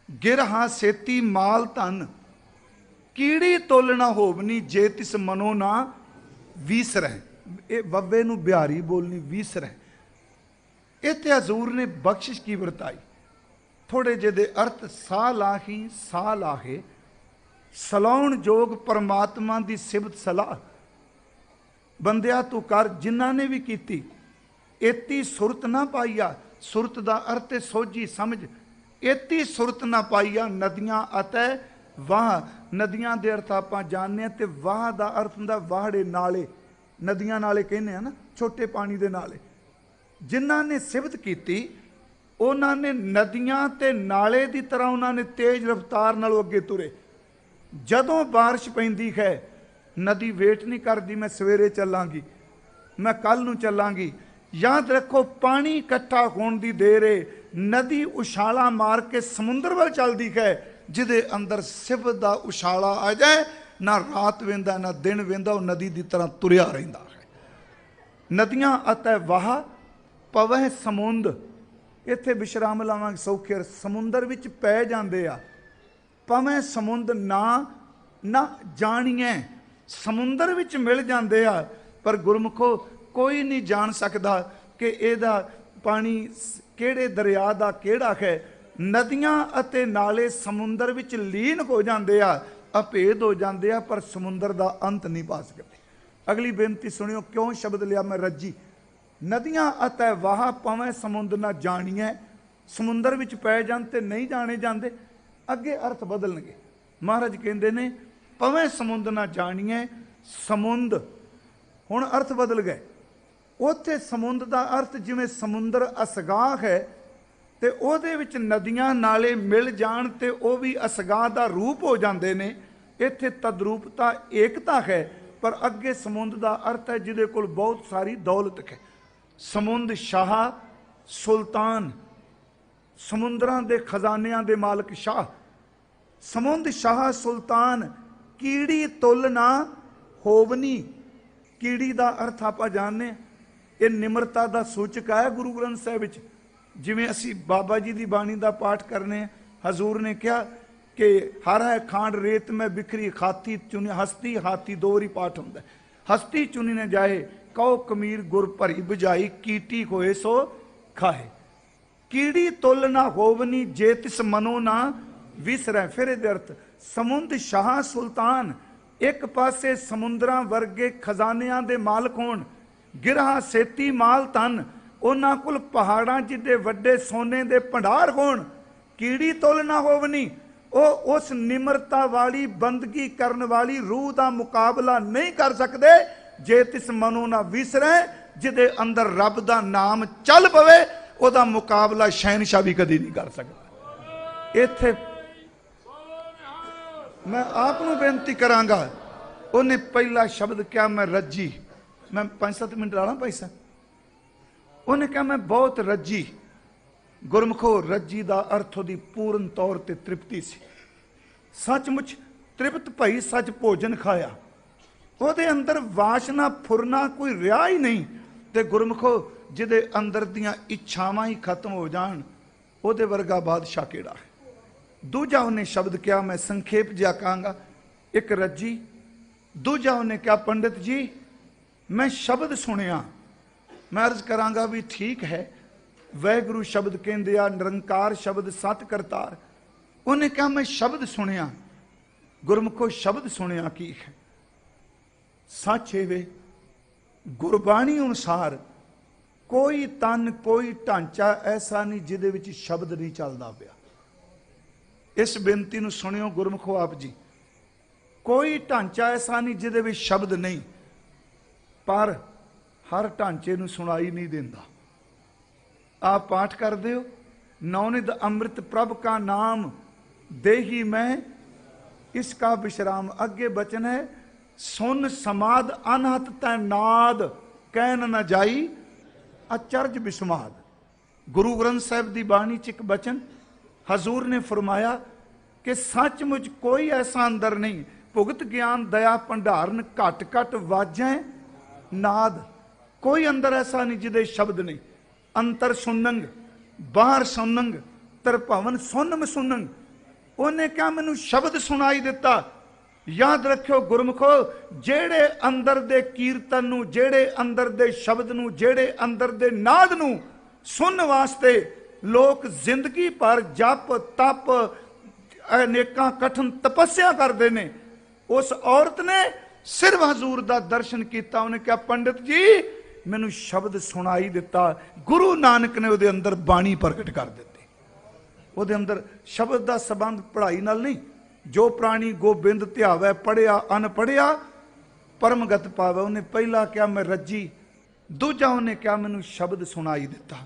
ਗਿਰ ਹਾਂ ਸੇਤੀ ਮਾਲ ਧਨ, ਕੀੜੀ ਤੋਲਣਾ ਹੋਵਨੀ, ਜੇ ਤਿਸ ਮਨੋ ਨਾ ਵੀਸਰੈ। ਇਹ ਬੱਬੇ ਨੂੰ ਬਿਹਾਰੀ ਬੋਲਣੀ, ਵੀਸਰੈ। ਇੱਥੇ ਹਜ਼ੂਰ ਨੇ ਬਖਸ਼ਿਸ਼ ਕੀ ਵਰਤਾਈ, ਥੋੜੇ ਜਿਹੇ ਦੇ ਅਰਥ। ਸਾਹ ਲਾਹੀ ਸਾਹ ਲਾਹੇ, ਸਲਾਉਣ ਜੋਗ ਪਰਮਾਤਮਾ ਦੀ ਸਿਫਤ ਸਲਾਹ, ਬੰਦਿਆ ਤੂੰ ਕਰ, ਜਿਨ੍ਹਾਂ ਨੇ ਵੀ ਕੀਤੀ। ਏਤੀ ਸੁਰਤ ਨਾ ਪਾਈਆ, ਸੁਰਤ ਦਾ ਅਰਥ ਹੈ ਸੋਝੀ ਸਮਝ। ਏਤੀ ਸੁਰਤ ਨਾ ਪਾਈਆ, ਨਦੀਆਂ ਅਤੈ ਵਾਹ, ਨਦੀਆਂ ਦੇ ਅਰਥ ਆਪਾਂ ਜਾਣਦੇ ਹਾਂ, ਤੇ ਵਾਹ ਦਾ ਅਰਥ ਹੁੰਦਾ ਵਾਹੜੇ, ਨਾਲੇ। ਨਦੀਆਂ ਨਾਲੇ ਕਹਿੰਦੇ ਆ ਨਾ, ਛੋਟੇ ਪਾਣੀ ਦੇ ਨਾਲੇ। ਜਿਨ੍ਹਾਂ ਨੇ ਸਿਫਤ ਕੀਤੀ, ਉਹਨਾਂ ਨੇ ਨਦੀਆਂ ਤੇ ਨਾਲੇ ਦੀ ਤਰ੍ਹਾਂ ਉਹਨਾਂ ਨੇ ਤੇਜ਼ ਰਫ਼ਤਾਰ ਨਾਲ ਅੱਗੇ ਤੁਰੇ। ਜਦੋਂ ਬਾਰਿਸ਼ ਪੈਂਦੀ ਹੈ, ਨਦੀ ਵੇਟ ਨਹੀਂ ਕਰਦੀ, ਮੈਂ ਸਵੇਰੇ ਚੱਲਾਂਗੀ, ਮੈਂ ਕੱਲ ਨੂੰ ਚੱਲਾਂਗੀ। ਯਾਦ ਰੱਖੋ, ਪਾਣੀ ਇਕੱਠਾ ਹੋਣ ਦੀ ਦੇਰ ਹੈ। ਨਦੀ ਉਛਾਲਾ ਮਾਰ ਕੇ ਸਮੁੰਦਰ ਵੱਲ ਚੱਲਦੀ ਹੈ, ਜਿਹਦੇ ਅੰਦਰ ਸਿਫਤ ਦਾ ਉਛਾਲਾ ਆ ਜਾਏ, ਨਾ ਰਾਤ ਵੇਂਦਾ ਨਾ ਦਿਨ ਵੇਂਦਾ, ਉਹ ਨਦੀ ਦੀ ਤਰ੍ਹਾਂ ਤੁਰਿਆ ਰਹਿੰਦਾ ਹੈ। ਨਦੀਆਂ ਅਤੇ ਵਾਹ ਪਵਹਿ ਸਮੁੰਦ, ਇੱਥੇ ਵਿਸ਼ਰਾਮ ਲਾਵਾਂਗੇ ਸੌਖੇ। ਸਮੁੰਦਰ ਵਿੱਚ ਪੈ ਜਾਂਦੇ ਆ। ਪਵਹਿ ਸਮੁੰਦ ਨਾ ਨਾ ਜਾਣੀਏ, ਸਮੁੰਦਰ ਵਿੱਚ ਮਿਲ ਜਾਂਦੇ ਆ। ਪਰ ਗੁਰਮੁਖੋ, ਕੋਈ ਨਹੀਂ ਜਾਣ ਸਕਦਾ ਕਿ ਇਹਦਾ ਪਾਣੀ ਕਿਹੜੇ ਦਰਿਆ ਦਾ ਕਿਹੜਾ ਹੈ। ਨਦੀਆਂ ਅਤੇ ਨਾਲੇ ਸਮੁੰਦਰ ਵਿੱਚ ਲੀਨ ਹੋ ਜਾਂਦੇ ਆ, ਅਭੇਦ ਹੋ ਜਾਂਦੇ ਆ, ਪਰ ਸਮੁੰਦਰ ਦਾ ਅੰਤ ਨਹੀਂ ਪਾ ਸਕਦੇ। ਅਗਲੀ ਬੇਨਤੀ ਸੁਣਿਓ, ਕਿਉਂ ਸ਼ਬਦ ਲਿਆ ਮੈਂ ਰੱਜੀ। ਨਦੀਆਂ ਅਤੇ ਵਾਹ ਪਵੇਂ ਸਮੁੰਦ ਨਾ ਜਾਣੀਏ, ਸਮੁੰਦਰ ਵਿੱਚ ਪੈ ਜਾਣ ਤੇ ਨਹੀਂ ਜਾਣੇ ਜਾਂਦੇ। ਅੱਗੇ ਅਰਥ ਬਦਲਣਗੇ। ਮਹਾਰਾਜ ਕਹਿੰਦੇ ਨੇ ਪਵੇਂ ਸਮੁੰਦ ਨਾ ਜਾਣੀਏ, ਸਮੁੰਦ ਹੁਣ ਅਰਥ ਬਦਲ ਗਏ। ਉੱਥੇ ਸਮੁੰਦ ਦਾ ਅਰਥ ਜਿਵੇਂ ਸਮੁੰਦਰ ਅਸਗਾਹ ਹੈ ਤੇ ਉਹਦੇ ਵਿੱਚ ਨਦੀਆਂ ਨਾਲੇ ਮਿਲ ਜਾਣ ਤੇ ਉਹ ਵੀ ਅਸਗਾਹ ਦਾ ਰੂਪ ਹੋ ਜਾਂਦੇ ਨੇ। ਇੱਥੇ ਤਦਰੂਪਤਾ ਏਕਤਾ ਹੈ, ਪਰ ਅੱਗੇ ਸਮੁੰਦ ਦਾ ਅਰਥ ਹੈ ਜਿਹਦੇ ਕੋਲ ਬਹੁਤ ਸਾਰੀ ਦੌਲਤ ਹੈ। ਸਮੁੰਦ ਸ਼ਾਹ ਸੁਲਤਾਨ, ਸਮੁੰਦਰਾਂ ਦੇ ਖਜ਼ਾਨਿਆਂ ਦੇ ਮਾਲਕ ਸ਼ਾਹ। ਸਮੁੰਦ ਸ਼ਾਹ ਸੁਲਤਾਨ, ਕੀੜੀ ਤੁਲ ਨਾ ਹੋਵਨੀ। ਕੀੜੀ ਦਾ ਅਰਥ ਆਪਾਂ ਜਾਣਦੇ ਹਾਂ, ਇਹ ਨਿਮਰਤਾ ਦਾ ਸੂਚਕ ਹੈ ਗੁਰੂ ਗ੍ਰੰਥ ਸਾਹਿਬ ਵਿੱਚ। ਜਿਵੇਂ ਅਸੀਂ ਬਾਬਾ ਜੀ ਦੀ ਬਾਣੀ ਦਾ ਪਾਠ ਕਰਨੇ ਹਾਂ, ਹਜ਼ੂਰ ਨੇ ਕਿਹਾ ਕਿ ਹਰ ਹੈ ਖਾਂਡ ਰੇਤ ਮੈਂ ਬਿਖਰੀ, ਖਾਤੀ ਚੁਣੀ ਹਸਤੀ ਹਾਥੀ, ਦੋ ਵਾਰੀ ਪਾਠ ਹੁੰਦਾ। ਹਸਤੀ ਚੁਣੀ ਨੇ ਜਾਏ, ਕਹੋ ਕਮੀਰ ਗੁਰ ਭਰੀ ਬੁਝਾਈ, ਕੀਟੀ ਹੋਏ ਸੋ ਖਾਏ। ਕੀੜੀ ਤੁਲ ਨਾ ਹੋਵਨੀ, ਜੇ ਤਿਸ ਮਨੋ ਨਾ ਵਿਸਰੈ। ਫਿਰ ਇਹਦੇ ਅਰਥ ਸਮੁੰਦ ਸ਼ਾਹ ਸੁਲਤਾਨ, ਇੱਕ ਪਾਸੇ ਸਮੁੰਦਰਾਂ ਵਰਗੇ ਖਜ਼ਾਨਿਆਂ ਦੇ ਮਾਲਕ ਹੋਣ, ਗਿਰਹਾ ਸੇਤੀ ਮਾਲ ਧਨ, ਉਹਨਾਂ ਕੋਲ ਪਹਾੜਾਂ ਜਿੱਡੇ ਵੱਡੇ ਸੋਨੇ ਦੇ ਭੰਡਾਰ ਹੋਣ। ਕੀੜੀ ਤੁਲ ਨਾ ਹੋਵਨੀ, ਉਹ ਉਸ ਨਿਮਰਤਾ ਵਾਲੀ ਬੰਦਗੀ ਕਰਨ ਵਾਲੀ ਰੂਹ ਦਾ ਮੁਕਾਬਲਾ ਨਹੀਂ ਕਰ ਸਕਦੇ ਜੇ ਤਿਸ ਮਨੋਂ ਨਾ ਵਿਸਰੈ। ਜਿਹਦੇ ਅੰਦਰ ਰੱਬ ਦਾ ਨਾਮ ਚੱਲ ਪਵੇ ਉਹਦਾ ਮੁਕਾਬਲਾ ਸ਼ਹਿਨਸ਼ਾਹ ਵੀ ਕਦੀ ਨਹੀਂ ਕਰ ਸਕਦਾ। ਇੱਥੇ ਮੈਂ ਆਪ ਨੂੰ ਬੇਨਤੀ ਕਰਾਂਗਾ, ਉਹਨੇ ਪਹਿਲਾ ਸ਼ਬਦ ਕਿਹਾ ਮੈਂ ਰੱਜੀ। ਮੈਂ 5-7 ਮਿੰਟ ਲਾ ਲਾਂ ਭਾਈ ਸਾਹਿਬ। ਉਹਨੇ ਕਿਹਾ ਮੈਂ ਬਹੁਤ ਰੱਜੀ। ਗੁਰਮੁਖੋ, ਰੱਜੀ ਦਾ ਅਰਥ ਉਹਦੀ ਪੂਰਨ ਤੌਰ ਤੇ ਤ੍ਰਿਪਤੀ ਸੀ। ਸੱਚਮੁੱਚ ਤ੍ਰਿਪਤ ਭਈ ਸੱਚ ਭੋਜਨ ਖਾਇਆ। ਉਹਦੇ ਅੰਦਰ ਵਾਸ਼ਨਾ ਫੁਰਨਾ ਕੋਈ ਰਿਹਾ ਹੀ ਨਹੀਂ। ਤੇ ਗੁਰਮੁਖੋ, ਜਿਹਦੇ ਅੰਦਰ ਦੀਆਂ ਇੱਛਾਵਾਂ ਹੀ ਖਤਮ ਹੋ ਜਾਣ, ਉਹਦੇ ਵਰਗਾ ਬਾਦਸ਼ਾਹ ਕਿਹੜਾ ਹੈ। ਦੂਜਾ ਉਹਨੇ ਸ਼ਬਦ ਕਿਹਾ, ਮੈਂ ਸੰਖੇਪ ਜਿਹਾ ਕਹਾਂਗਾ, ਇੱਕ ਰੱਜੀ। ਦੂਜਾ ਉਹਨੇ ਕਿਹਾ ਪੰਡਿਤ ਜੀ ਮੈਂ ਸ਼ਬਦ ਸੁਣਿਆ। ਮੈਂ ਅਰਜ਼ ਕਰਾਂਗਾ ਵੀ ਠੀਕ ਹੈ, ਵਾਹਿਗੁਰੂ ਸ਼ਬਦ ਕਹਿੰਦੇ ਆ, ਨਿਰੰਕਾਰ ਸ਼ਬਦ ਸਤ ਕਰਤਾਰ। ਉਹਨੇ ਕਿਹਾ ਮੈਂ ਸ਼ਬਦ ਸੁਣਿਆ। ਗੁਰਮੁਖੋ, ਸ਼ਬਦ ਸੁਣਿਆ ਕੀ ਹੈ? ਸੱਚ ਹੈ ਵੇ ਗੁਰਬਾਣੀ ਅਨੁਸਾਰ ਕੋਈ ਤਨ ਕੋਈ ਢਾਂਚਾ ਐਸਾ ਨਹੀਂ ਜਿਹਦੇ ਵਿੱਚ ਸ਼ਬਦ ਨਹੀਂ ਚੱਲਦਾ ਪਿਆ। ਇਸ ਬੇਨਤੀ ਨੂੰ ਸੁਣਿਓ ਗੁਰਮੁਖੋ ਆਪ ਜੀ, ਕੋਈ ਢਾਂਚਾ ਐਸਾ ਨਹੀਂ ਜਿਹਦੇ ਵਿੱਚ ਸ਼ਬਦ ਨਹੀਂ, ਪਰ ਹਰ ਢਾਂਚੇ ਨੂੰ ਸੁਣਾਈ ਨਹੀਂ ਦਿੰਦਾ। ਆਪ ਪਾਠ ਕਰਦੇ ਹੋ, ਨੌਨਿਧ ਅੰਮ੍ਰਿਤ ਪ੍ਰਭ ਕਾ ਨਾਮ ਦੇਹੀ ਮੈਂ ਇਸਕਾ ਵਿਸ਼ਰਾਮ। ਅੱਗੇ ਬਚਨ ਹੈ, ਸੁਨ ਸਮਾਦ ਅਨਹਤ ਤੈ ਨਾਦ, ਕਹਿਨ ਨਾ ਜਾਈ ਅਚਰਜ ਬਿਸਮਾਦ। ਗੁਰੂ ਗ੍ਰੰਥ ਸਾਹਿਬ ਦੀ ਬਾਣੀ ਚ ਇੱਕ ਬਚਨ ਹਜ਼ੂਰ ਨੇ ਫਰਮਾਇਆ ਕਿ ਸੱਚਮੁੱਚ ਕੋਈ ਐਸਾ ਅੰਦਰ ਨਹੀਂ, ਭੁਗਤ ਗਿਆਨ ਦਇਆ ਭੰਡਾਰਨ, ਘਟ ਘਟ ਵਾਜੈ ਨਾਦ। ਕੋਈ ਅੰਦਰ ਐਸਾ ਨਹੀਂ ਜਿਹਦੇ ਸ਼ਬਦ ਨਹੀਂ। ਅੰਤਰ ਸੁਨੰਗ ਬਾਹਰ ਸੁਨੰਗ, ਤਰਭਵਨ ਸੁਨਮ ਸੁਨੰਗ। ਉਹਨੇ ਕਿਹਾ ਮੈਨੂੰ ਸ਼ਬਦ ਸੁਣਾਈ ਦਿੱਤਾ। ਯਾਦ ਰੱਖਿਓ ਗੁਰਮੁਖੋ, ਜਿਹੜੇ ਅੰਦਰ ਦੇ ਕੀਰਤਨ ਨੂੰ, ਜਿਹੜੇ ਅੰਦਰ ਦੇ ਸ਼ਬਦ ਨੂੰ, ਜਿਹੜੇ ਅੰਦਰ ਦੇ ਨਾਦ ਨੂੰ ਸੁਣਨ ਵਾਸਤੇ ਲੋਕ ਜ਼ਿੰਦਗੀ ਭਰ ਜਪ ਤਪ ਅਨੇਕਾਂ ਕਠਨ ਤਪੱਸਿਆ ਕਰਦੇ ਨੇ, ਉਸ ਔਰਤ ਨੇ ਸਿਰਫ ਹਜ਼ੂਰ ਦਾ ਦਰਸ਼ਨ ਕੀਤਾ। ਉਹਨੇ ਕਿਹਾ ਪੰਡਿਤ ਜੀ ਮੈਨੂੰ ਸ਼ਬਦ ਸੁਣਾਈ ਦਿੱਤਾ। ਗੁਰੂ ਨਾਨਕ ਨੇ ਉਹਦੇ ਅੰਦਰ ਬਾਣੀ ਪ੍ਰਗਟ ਕਰ ਦਿੱਤੀ। ਉਹਦੇ ਅੰਦਰ ਸ਼ਬਦ ਦਾ ਸੰਬੰਧ ਪੜ੍ਹਾਈ ਨਾਲ ਨਹੀਂ। ਜੋ ਪ੍ਰਾਣੀ ਗੋਬਿੰਦ ਧਿਆਵੈ, ਪੜ੍ਹਿਆ ਅਨਪੜ੍ਹਿਆ ਪਰਮਗਤ ਪਾਵੈ। ਉਹਨੇ ਪਹਿਲਾ ਕਿਹਾ ਮੈਂ ਰੱਜੀ। ਦੂਜਾ ਉਹਨੇ ਕਿਹਾ ਮੈਨੂੰ ਸ਼ਬਦ ਸੁਣਾਈ ਦਿੱਤਾ।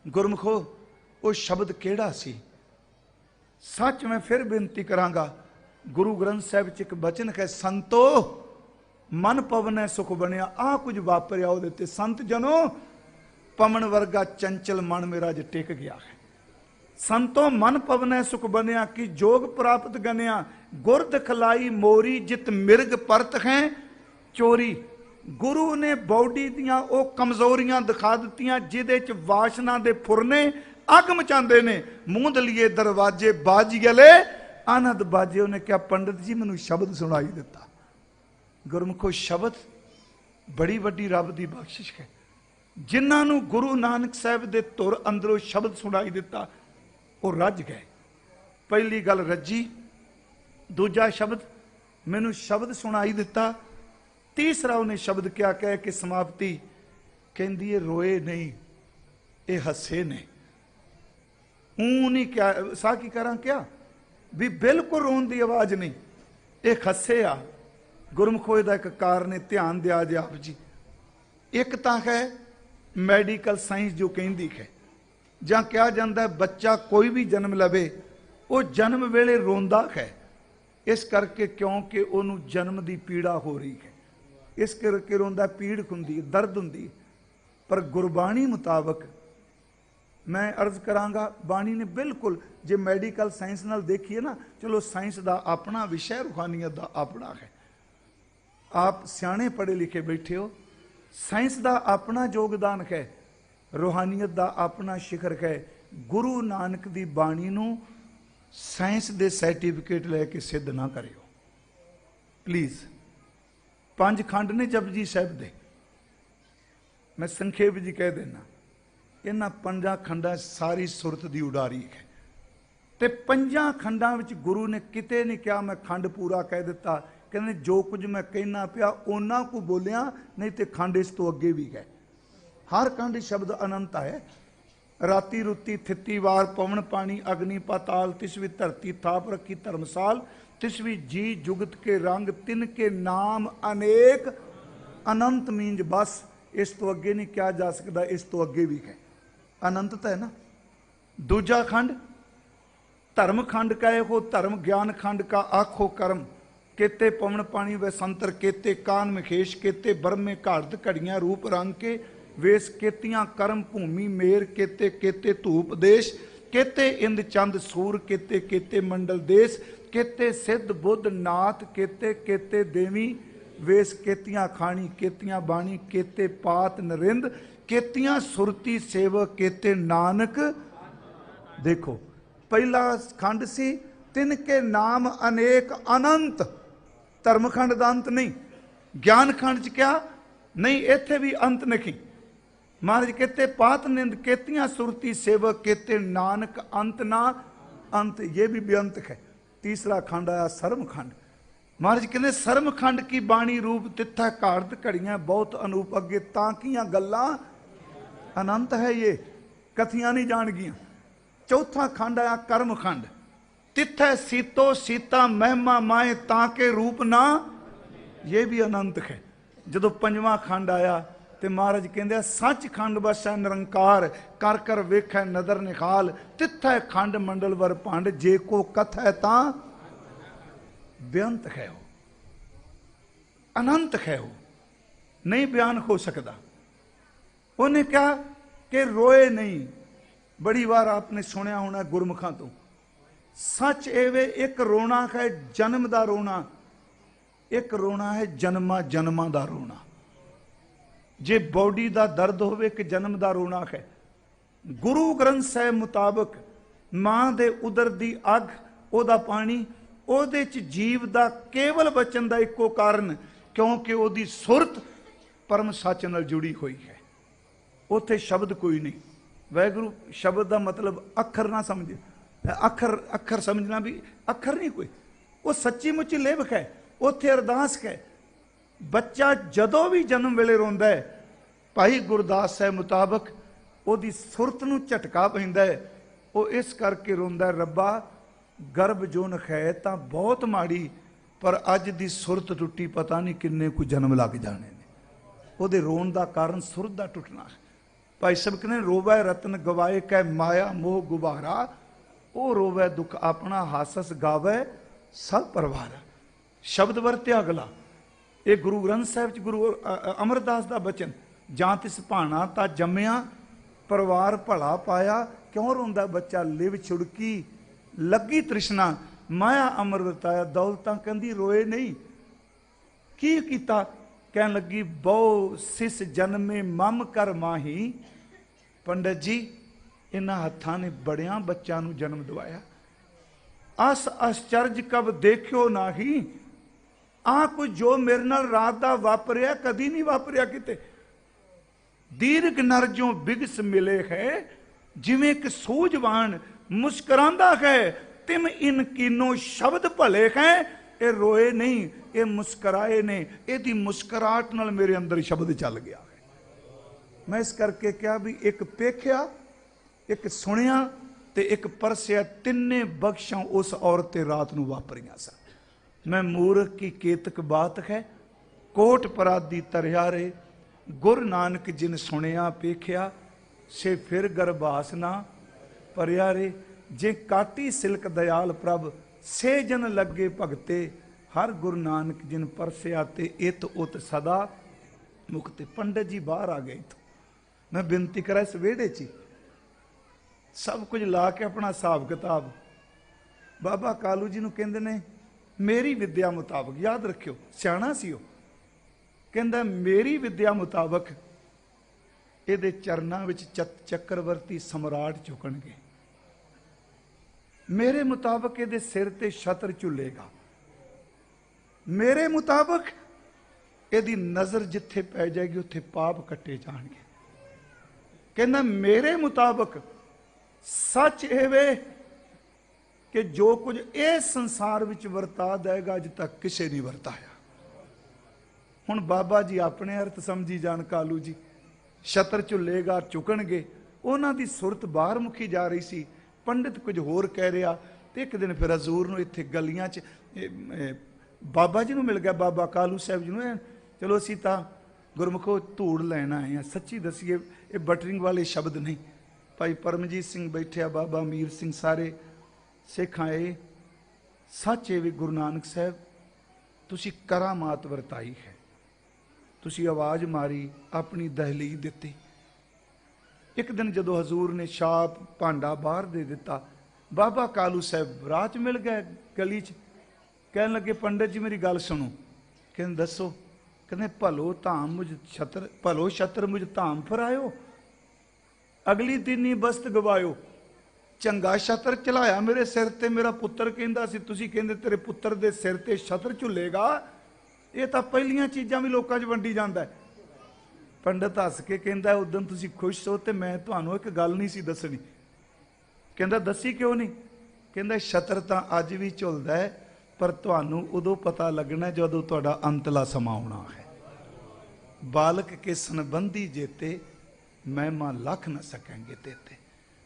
ਗੁਰਮੁਖੋ, ਉਹ ਸ਼ਬਦ ਕਿਹੜਾ ਸੀ? ਸੱਚ ਮੈਂ ਫਿਰ ਬੇਨਤੀ ਕਰਾਂਗਾ, ਗੁਰੂ ਗ੍ਰੰਥ ਸਾਹਿਬ ਚ ਇੱਕ ਬਚਨ ਹੈ, ਸੰਤੋ ਮਨ ਪਵਨੈ ਸੁਖ ਬਣਿਆ। ਆਹ ਕੁਝ ਵਾਪਰਿਆ ਉਹਦੇ ਤੇ। ਸੰਤ ਜਨੋ, ਪਵਨ ਵਰਗਾ ਚੰਚਲ ਮਨ ਮੇਰਾ ਅੱਜ ਟਿਕ ਗਿਆ ਹੈ। ਸੰਤੋ ਮਨ ਪਵਨੈ ਸੁਖ ਬਣਿਆ, ਕਿ ਜੋਗ ਪ੍ਰਾਪਤ ਗਨਿਆ। ਗੁਰ ਦਿਖਲਾਈ ਮੋਰੀ, ਜਿਤ ਮਿਰਗ ਪਰਤ ਹੈ ਚੋਰੀ। ਗੁਰੂ ਨੇ ਬੌਡੀ ਦੀਆਂ ਉਹ ਕਮਜ਼ੋਰੀਆਂ ਦਿਖਾ ਦਿੱਤੀਆਂ ਜਿਹਦੇ ਚ ਵਾਸ਼ਨਾ ਦੇ ਫੁਰਨੇ ਅੱਗ ਮਚਾਉਂਦੇ ਨੇ। ਮੂੰਹ ਦਲੀਏ ਦਰਵਾਜੇ ਬਾਜ ਗਲੇ ਆਨੰਦ ਬਾਜੇ। ਉਹਨੇ ਕਿਹਾ ਪੰਡਿਤ ਜੀ ਮੈਨੂੰ ਸ਼ਬਦ ਸੁਣਾਈ ਦਿੱਤਾ। ਗੁਰਮੁਖੋ, ਸ਼ਬਦ ਬੜੀ ਵੱਡੀ ਰੱਬ ਦੀ ਬਖਸ਼ਿਸ਼ ਹੈ। ਜਿਨ੍ਹਾਂ ਨੂੰ ਗੁਰੂ ਨਾਨਕ ਸਾਹਿਬ ਦੇ ਧੁਰ ਅੰਦਰੋਂ ਸ਼ਬਦ ਸੁਣਾਈ ਦਿੱਤਾ ਉਹ ਰੱਜ ਗਏ। ਪਹਿਲੀ ਗੱਲ ਰੱਜੀ, ਦੂਜਾ ਸ਼ਬਦ ਮੈਨੂੰ ਸ਼ਬਦ ਸੁਣਾਈ ਦਿੱਤਾ। ਤੀਸਰਾ ਉਹਨੇ ਸ਼ਬਦ ਕਿਹਾ, ਕਹਿ ਕੇ ਸਮਾਪਤੀ ਕਹਿੰਦੀ ਇਹ ਰੋਏ ਨਹੀਂ, ਇਹ ਹੱਸੇ ਨੇ। ਊਂ ਨਹੀਂ ਕਿਹਾ, ਸਾ ਕੀ ਕਰਾਂ ਕਿਆ भी बिल्कुल रोन की आवाज़ नहीं, ये खस्से आ। गुरमुखों का एक कारण है, ध्यान दिया जे आप जी। एक तो है मैडिकल साइंस जो कहती है, ਜਾਂ ਕਿਹਾ ਜਾਂਦਾ ਬੱਚਾ ਕੋਈ ਵੀ ਜਨਮ ਲਵੇ ਉਹ ਜਨਮ ਵੇਲੇ ਰੋਂਦਾ ਹੈ, ਇਸ ਕਰਕੇ ਕਿਉਂਕਿ ਉਹਨੂੰ ਜਨਮ ਦੀ ਪੀੜਾ ਹੋ ਰਹੀ ਹੈ, ਇਸ ਕਰਕੇ ਰੋਂਦਾ, ਪੀੜ ਹੁੰਦੀ ਹੈ, ਦਰਦ ਹੁੰਦੀ ਹੈ। ਪਰ ਗੁਰਬਾਣੀ ਮੁਤਾਬਕ ਮੈਂ ਅਰਜ਼ ਕਰਾਂਗਾ, ਬਾਣੀ ਨੇ ਬਿਲਕੁਲ, ਜੇ ਮੈਡੀਕਲ ਸਾਇੰਸ ਨਾਲ ਦੇਖੀਏ ਨਾ, ਚਲੋ ਸਾਇੰਸ ਦਾ ਆਪਣਾ ਵਿਸ਼ਾ, ਰੂਹਾਨੀਅਤ ਦਾ ਆਪਣਾ ਹੈ। ਆਪ ਸਿਆਣੇ ਪੜ੍ਹੇ ਲਿਖੇ ਬੈਠੇ ਹੋ, ਸਾਇੰਸ ਦਾ ਆਪਣਾ ਯੋਗਦਾਨ ਹੈ, रूहानीयत का अपना शिखर है। गुरु नानक की बाणी नूं साइंस के सर्टिफिकेट लैके सिद्ध ना करियो प्लीज़। 5 खंड ने जपजी साहिब दे, मैं संखेप जी कह देना, इन्हां 5 खंडां सारी सुरत की उडारी है। तो 5 खंडां विच गुरु ने किते नहीं कहा मैं खंड पूरा कह दिता, कहने जो कुछ मैं कहना पिया उन्हां को बोलिया, नहीं तो खंड इस तो अगे भी है। हर खंड शब्द अनंत है। राती रुती थिती वार पवन पानी अग्नि पाताल, तिसवी धरती थाप रखी धर्मसाल, तिसवी जी जुगत के रंग, तिनके नाम अनेक, अनंत मींज बस। इस तो अगे नहीं क्या जा सकता, इस तो अगे भी है। अनंत है ना। दूजा खंड धर्म खंड का हो, धर्म ज्ञान खंड का आखो कर्म, केते पवन पानी व संतर, केते कान मखेश, केते ब्रह्मे घाड़त घड़ियां रूप रंग के, वेस केतियां कर्म भूमि मेर, केते केते धूप देश, केते इंद चंद सूर, केते केते मंडल देश, केते सिद्ध बुद्ध नाथ, केते केते देवी, वेस केतियां खानी, केतियां बाणी, केते पात नरिंद, केतियां सुरती सेवक, केते नानक। देखो पहला खंड सी तिनके नाम अनेक, अनंत। धर्म खंड का अंत नहीं। ज्ञान खंड च क्या नहीं, इत्थे भी अंत नहीं। महाराज कहते पात निंद, केतियां सुरती सेवक, केते नानक, अंत ना अंत, ये भी बेअंत है। तीसरा खंड आया सर्म खंड। महाराज कहते सर्म खंड की बाणी रूप तिथा घाड़त घड़ियां बहुत अनूप, अगे ताकियां गल्लां अनंत है, ये कथियां नहीं जान गियां। चौथा खंड आया कर्म खंड। तिथै सीतो सीता महिमा माए, ताके रूप ना, ये भी अनंत है। जदों 5वां खंड आया तो महाराज कहते सच खंड बसै निरंकार, कर कर वेखै नदर निखाल, तिथै खंड मंडल वर भांड, जे को कथै तां बेअंत है, वो अनंत है, वो नहीं बयान हो सकता। उन्हें कहा कि रोए नहीं। बड़ी बार आपने सुनिया होना गुरमुखां तो, सच एवे एक रोना है जन्म का रोना, एक रोना है जन्मा जन्मा का रोना। जे बॉडी का दर्द होवे कि जन्म का रोना है। गुरु ग्रंथ साहिब मुताबक मां दे उदर दी अग, ओदा पानी, ओदे च जीव का केवल बचन का इको कारण, क्योंकि ओदी सुरत परम सच नाल जुड़ी हुई है। उत्थे शब्द कोई नहीं। वाहिगुरू शब्द का मतलब अखर ना समझे, अखर अखर समझना भी अखर नहीं कोई, वो सच्ची मुच्ची लेवक है। उत्थे अरदास है। बच्चा जदों भी जन्म वेले रोंदा है, भाई गुरदास साहब मुताबक ओदी सुरत नूं झटका पैंदा है। वो इस करके रोंदा है, रब्बा गर्भ जोन है तां बहुत माड़ी, पर अज दी सुरत टुटी पता नहीं किन्ने को जन्म लग जाने ने। ओदे रोन का कारण सुरत का टुटना है। भाई सबक ने रोवै रतन गवाए कै माया मोह गुबारा, वो रोवै दुख अपना हासस गावै सब परवार। शब्द वरत्या अगला, ये गुरु ग्रंथ साहिब च गुरु अमरदास का बचन, जां तिस भाना ता जम्मिया परिवार भला पाया, क्यों रोंदा बच्चा लिव छुड़की लगी तृष्णा, माया अमर वरताया दौलतां कहंदी रोए नहीं। की कीता कहन लगी बहु सिस जन्मे मम कर माही। पंडित जी इन्हां हत्थां ने बड़ियां बच्चों नूं जन्म दवाया, अस आश्चर्य कब देखियो नाही। आ कोई जो मेरे नाल रात दा वापरिया कदी नहीं वापरिया किते। दीर्घ नर जो बिगस मिले है, जिवें कि सूझवान मुस्कुरांदा है, तिम इन कीनो शब्द भले हैं। ये रोए नहीं, ये मुस्कुराए ने, यदी मुस्कुराहट नाल मेरे अंदर शब्द चल गया है। मैं इस करके क्या भी एक पेख्या, एक सुनिया, ਤੇ ਇੱਕ ਪਰਸਿਆ, ਤਿੰਨੇ ਬਖਸ਼ਾਂ ਉਸ ਔਰਤ ਤੇ ਰਾਤ ਨੂੰ ਵਾਪਰੀਆਂ ਸਨ। ਮੈਂ ਮੂਰਖ ਕੀ ਕੇਤਕ ਬਾਤ ਹੈ, ਕੋਟ ਪਰਾਦੀ ਤਰਿਆਰੇ, ਗੁਰ ਨਾਨਕ ਜਿਨ ਸੁਣਿਆ ਪੇਖਿਆ, ਸੇ ਫਿਰ ਗਰਭਾਸ ਨਾ ਪਰਿਆਰੇ। ਜੇ ਕਾਟੀ ਸਿਲਕ ਦਇਆਲ ਪ੍ਰਭ, ਸੇ ਜਨ ਲੱਗੇ ਭਗਤੇ, ਹਰ ਗੁਰੂ ਨਾਨਕ ਜਿਨ ਪਰਸਿਆ, ਤੇ ਇਤ ਉਤ ਸਦਾ ਮੁਕਤੇ। ਪੰਡਤ ਜੀ ਬਾਹਰ ਆ ਗਏ ਇੱਥੋਂ। ਮੈਂ ਬੇਨਤੀ ਕਰਾਂ ਇਸ ਵਿਹੜੇ 'ਚ ਸਭ ਕੁਝ ਲਾ ਕੇ ਆਪਣਾ ਹਿਸਾਬ ਕਿਤਾਬ ਬਾਬਾ ਕਾਲੂ ਜੀ ਨੂੰ ਕਹਿੰਦੇ ਨੇ, ਮੇਰੀ ਵਿਦਿਆ ਮੁਤਾਬਕ, ਯਾਦ ਰੱਖਿਓ ਸਿਆਣਾ ਸੀ ਉਹ, ਕਹਿੰਦਾ ਮੇਰੀ ਵਿਦਿਆ ਮੁਤਾਬਕ ਇਹਦੇ ਚਰਨਾਂ ਵਿੱਚ ਚੱਕਰਵਰਤੀ ਸਮਰਾਟ ਝੁਕਣਗੇ, ਮੇਰੇ ਮੁਤਾਬਕ ਇਹਦੇ ਸਿਰ ਤੇ ਛਤਰ ਝੁੱਲੇਗਾ, ਮੇਰੇ ਮੁਤਾਬਕ ਇਹਦੀ ਨਜ਼ਰ ਜਿੱਥੇ ਪੈ ਜਾਏਗੀ ਉੱਥੇ ਪਾਪ ਕੱਟੇ ਜਾਣਗੇ। ਕਹਿੰਦਾ ਮੇਰੇ ਮੁਤਾਬਕ ਸੱਚ ਇਹ ਵੇ ਕਿ ਜੋ ਕੁਝ ਇਹ ਸੰਸਾਰ ਵਿੱਚ ਵਰਤਾ ਦੇਗਾ ਅੱਜ ਤੱਕ ਕਿਸੇ ਨਹੀਂ ਵਰਤਾਇਆ। ਹੁਣ ਬਾਬਾ ਜੀ ਆਪਣੇ ਅਰਥ ਸਮਝੀ ਜਾਣ, ਕਾਲੂ ਜੀ ਛਤਰ ਝੁੱਲੇਗਾ, ਝੁਕਣਗੇ, ਉਹਨਾਂ ਦੀ ਸੁਰਤ ਬਾਹਰ ਮੁਖੀ ਜਾ ਰਹੀ ਸੀ, ਪੰਡਿਤ ਕੁਝ ਹੋਰ ਕਹਿ ਰਿਹਾ। ਤੇ ਇੱਕ ਦਿਨ ਫਿਰ ਹਜ਼ੂਰ ਨੂੰ ਇੱਥੇ ਗਲੀਆਂ 'ਚ ਬਾਬਾ ਜੀ ਨੂੰ ਮਿਲ ਗਿਆ, ਬਾਬਾ ਕਾਲੂ ਸਾਹਿਬ ਜੀ ਨੂੰ। ਚਲੋ ਅਸੀਂ ਤਾਂ ਗੁਰਮੁਖੋ ਧੂੜ ਲੈਣ ਆਏ ਹਾਂ, ਸੱਚੀ ਦਸੀਏ ਇਹ ਬਟਰਿੰਗ ਵਾਲੇ ਸ਼ਬਦ ਨਹੀਂ। ਭਾਈ ਪਰਮਜੀਤ ਸਿੰਘ ਬੈਠਿਆ, ਬਾਬਾ ਅਮੀਰ ਸਿੰਘ, ਸਾਰੇ ਸਿੱਖ ਆਏ। ਸੱਚ ਇਹ ਵੀ ਗੁਰੂ ਨਾਨਕ ਸਾਹਿਬ ਤੁਸੀਂ ਕਰਾਮਾਤ ਵਰਤਾਈ ਹੈ, ਤੁਸੀਂ ਆਵਾਜ਼ ਮਾਰੀ, ਆਪਣੀ ਦਹਲੀਜ਼ ਦਿੱਤੀ। ਇੱਕ ਦਿਨ ਜਦੋਂ ਹਜ਼ੂਰ ਨੇ ਛਾਪ ਭਾਂਡਾ ਬਾਹਰ ਦੇ ਦਿੱਤਾ, ਬਾਬਾ ਕਾਲੂ ਸਾਹਿਬ ਰਾਹ 'ਚ ਮਿਲ ਗਏ ਗਲੀ 'ਚ, ਕਹਿਣ ਲੱਗੇ ਪੰਡਤ ਜੀ ਮੇਰੀ ਗੱਲ ਸੁਣੋ। ਕਹਿੰਦੇ ਦੱਸੋ। ਕਹਿੰਦੇ ਭਲੋ ਧਾਮ ਮੁਝ ਛਤਰ, ਭਲੋ ਛਤਰ ਮੁਝ ਧਾਮ ਫਰਾਇਓ, ਅਗਲੀ ਦਿਨ ਹੀ ਬਸਤ ਗਵਾਇਓ। ਚੰਗਾ ਛਤਰ ਚਲਾਇਆ ਮੇਰੇ ਸਿਰ ਤੇ, ਮੇਰਾ ਪੁੱਤਰ ਕਹਿੰਦਾ ਸੀ, ਤੁਸੀਂ ਕਹਿੰਦੇ ਤੇਰੇ ਪੁੱਤਰ ਦੇ ਸਿਰ ਤੇ ਛਤਰ ਝੁੱਲੇਗਾ। ਇਹ ਤਾਂ ਪਹਿਲੀਆਂ ਚੀਜ਼ਾਂ ਵੀ ਲੋਕਾਂ 'ਚ ਵੰਡੀ ਜਾਂਦਾ। ਪੰਡਤ ਹੱਸ ਕੇ ਕਹਿੰਦਾ ਉਦੋਂ ਤੁਸੀਂ ਖੁਸ਼ ਹੋ ਤੇ ਮੈਂ ਤੁਹਾਨੂੰ ਇੱਕ ਗੱਲ ਨਹੀਂ ਸੀ ਦੱਸਣੀ। ਕਹਿੰਦਾ ਦੱਸੀ ਕਿਉਂ ਨਹੀਂ? ਕਹਿੰਦਾ ਛਤਰ ਤਾਂ ਅੱਜ ਵੀ ਝੁੱਲਦਾ ਹੈ, ਪਰ ਤੁਹਾਨੂੰ ਉਦੋਂ ਪਤਾ ਲੱਗਣਾ ਜਦੋਂ ਤੁਹਾਡਾ ਅੰਤਲਾ ਸਮਾਂ ਆਉਣਾ ਹੈ। ਬਾਲਕ ਕੇ ਸੰਬੰਧੀ ਜੇਤੇ, ਮਹਿਮਾ ਲੱਖ ਨਾ ਸਕਣਗੇ ਤੇਤੇ।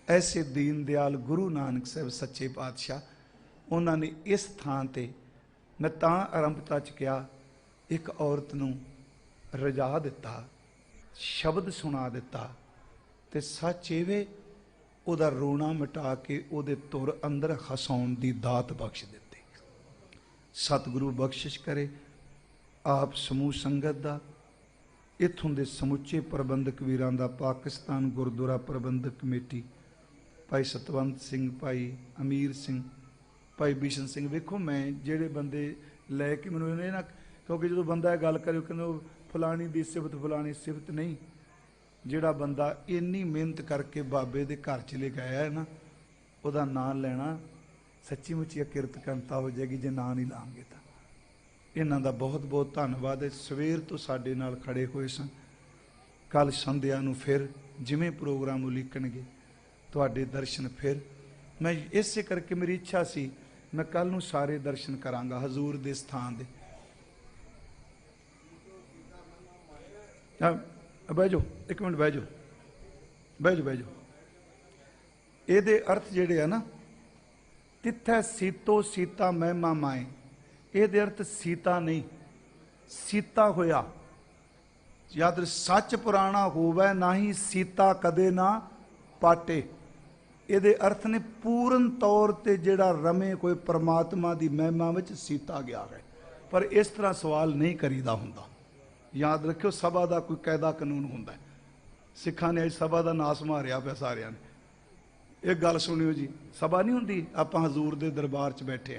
ਐਸੇ ਦੀਨ ਦਿਆਲ ਗੁਰੂ ਨਾਨਕ ਸਾਹਿਬ ਸੱਚੇ ਪਾਤਸ਼ਾਹ, ਉਹਨਾਂ ਨੇ ਇਸ ਥਾਂ ਤੇ, ਮੈਂ ਤਾਂ ਆਰੰਭਤਾ 'ਚ ਕਿਹਾ, ਇੱਕ ਔਰਤ ਨੂੰ ਰਜਾ ਦਿੱਤਾ, ਸ਼ਬਦ ਸੁਣਾ ਦਿੱਤਾ, ਤੇ ਸੱਚ ਇਹਵੇ ਉਹਦਾ ਰੋਣਾ ਮਿਟਾ ਕੇ ਉਹਦੇ ਧੁਰ ਅੰਦਰ ਹਸਾਉਣ ਦੀ ਦਾਤ ਬਖਸ਼ ਦਿੱਤੀ। ਸਤਿਗੁਰੂ ਬਖਸ਼ਿਸ਼ ਕਰੇ ਆਪ ਸਮੂਹ ਸੰਗਤ ਦਾ, ਇੱਥੋਂ ਦੇ ਸਮੁੱਚੇ ਪ੍ਰਬੰਧਕ ਵੀਰਾਂ ਦਾ, ਪਾਕਿਸਤਾਨ ਗੁਰਦੁਆਰਾ ਪ੍ਰਬੰਧਕ ਕਮੇਟੀ, ਭਾਈ ਸਤਵੰਤ ਸਿੰਘ, ਭਾਈ ਅਮੀਰ ਸਿੰਘ, ਭਾਈ ਬਿਸ਼ਨ ਸਿੰਘ। ਵੇਖੋ ਮੈਂ ਜਿਹੜੇ ਬੰਦੇ ਲੈ ਕੇ ਮੈਨੂੰ ਇਹ ਨਾ, ਕਿਉਂਕਿ ਜਦੋਂ ਬੰਦਾ ਇਹ ਗੱਲ ਕਰੇ ਕਹਿੰਦਾ ਉਹ ਫਲਾਣੀ ਦੀ ਸਿਫਤ, ਫਲਾਣੀ ਸਿਫਤ ਨਹੀਂ। ਜਿਹੜਾ ਬੰਦਾ ਇੰਨੀ ਮਿਹਨਤ ਕਰਕੇ ਬਾਬੇ ਦੇ ਘਰ ਚਲੇ ਗਿਆ ਹੈ ਨਾ, ਉਹਦਾ ਨਾਂ ਲੈਣਾ ਸੱਚੀ ਮੁੱਚੀ ਕਿਰਤ ਕਰਤਾ ਹੋ ਜਾਏਗੀ, ਜੇ ਨਾਂ ਨਹੀਂ ਲਾਂਗੇ ਤਾਂ। ਇਹਨਾਂ ਦਾ ਬਹੁਤ ਬਹੁਤ ਧੰਨਵਾਦ ਹੈ। ਸਵੇਰ ਤੋਂ ਸਾਡੇ ਨਾਲ ਖੜੇ ਹੋਏ ਸਨ। ਕੱਲ ਸੰਧਿਆ ਨੂੰ ਫਿਰ ਜਿਵੇਂ ਪ੍ਰੋਗਰਾਮ ਉਲੀਕਣਗੇ ਤੁਹਾਡੇ ਦਰਸ਼ਨ। ਫਿਰ ਮੈਂ ਇਸੇ ਕਰਕੇ ਮੇਰੀ ਇੱਛਾ ਸੀ ਮੈਂ ਕੱਲ ਨੂੰ ਸਾਰੇ ਦਰਸ਼ਨ ਕਰਾਂਗਾ ਹਜ਼ੂਰ ਦੇ ਸਥਾਨ ਦੇ। ਬਹਿ ਜਾਓ ਇੱਕ ਮਿੰਟ, ਬਹਿ ਜਾਓ, ਬਹਿ ਜਾਓ, ਬਹਿ ਜਾਓ। ਇਹਦੇ ਅਰਥ ਜਿਹੜੇ ਆ ਨਾ, ਤਿੱਥੈ ਸੀਤੋ ਸੀਤਾ ਮਹਿਮਾ ਮਾਏ, ਇਹਦੇ ਅਰਥ ਸੀਤਾ ਨਹੀਂ, ਸੀਤਾ ਹੋਇਆ। ਯਾਦ ਸੱਚ ਪੁਰਾਣਾ ਹੋਵੇ ਨਹੀਂ, ਸੀਤਾ ਕਦੇ ਨਾ ਪਾਟੇ। ਇਹਦੇ ਅਰਥ ਨੇ ਪੂਰਨ ਤੌਰ ਤੇ ਜਿਹੜਾ ਰਮੇ ਕੋਈ ਪਰਮਾਤਮਾ ਦੀ ਮਹਿਮਾ ਵਿੱਚ ਸੀਤਾ ਗਿਆ ਹੈ। ਪਰ ਇਸ ਤਰ੍ਹਾਂ ਸਵਾਲ ਨਹੀਂ ਕਰੀਦਾ ਹੁੰਦਾ। ਯਾਦ ਰੱਖਿਓ ਸਭਾ ਦਾ ਕੋਈ ਕਾਇਦਾ ਕਾਨੂੰਨ ਹੁੰਦਾ। ਸਿੱਖਾਂ ਨੇ ਅੱਜ ਸਭਾ ਦਾ ਨਾਸ ਮਾਰਿਆ ਪਿਆ ਸਾਰਿਆਂ ਨੇ। ਇਹ ਗੱਲ ਸੁਣਿਓ ਜੀ, ਸਭਾ ਨਹੀਂ ਹੁੰਦੀ, ਆਪਾਂ ਹਜ਼ੂਰ ਦੇ ਦਰਬਾਰ 'ਚ ਬੈਠੇ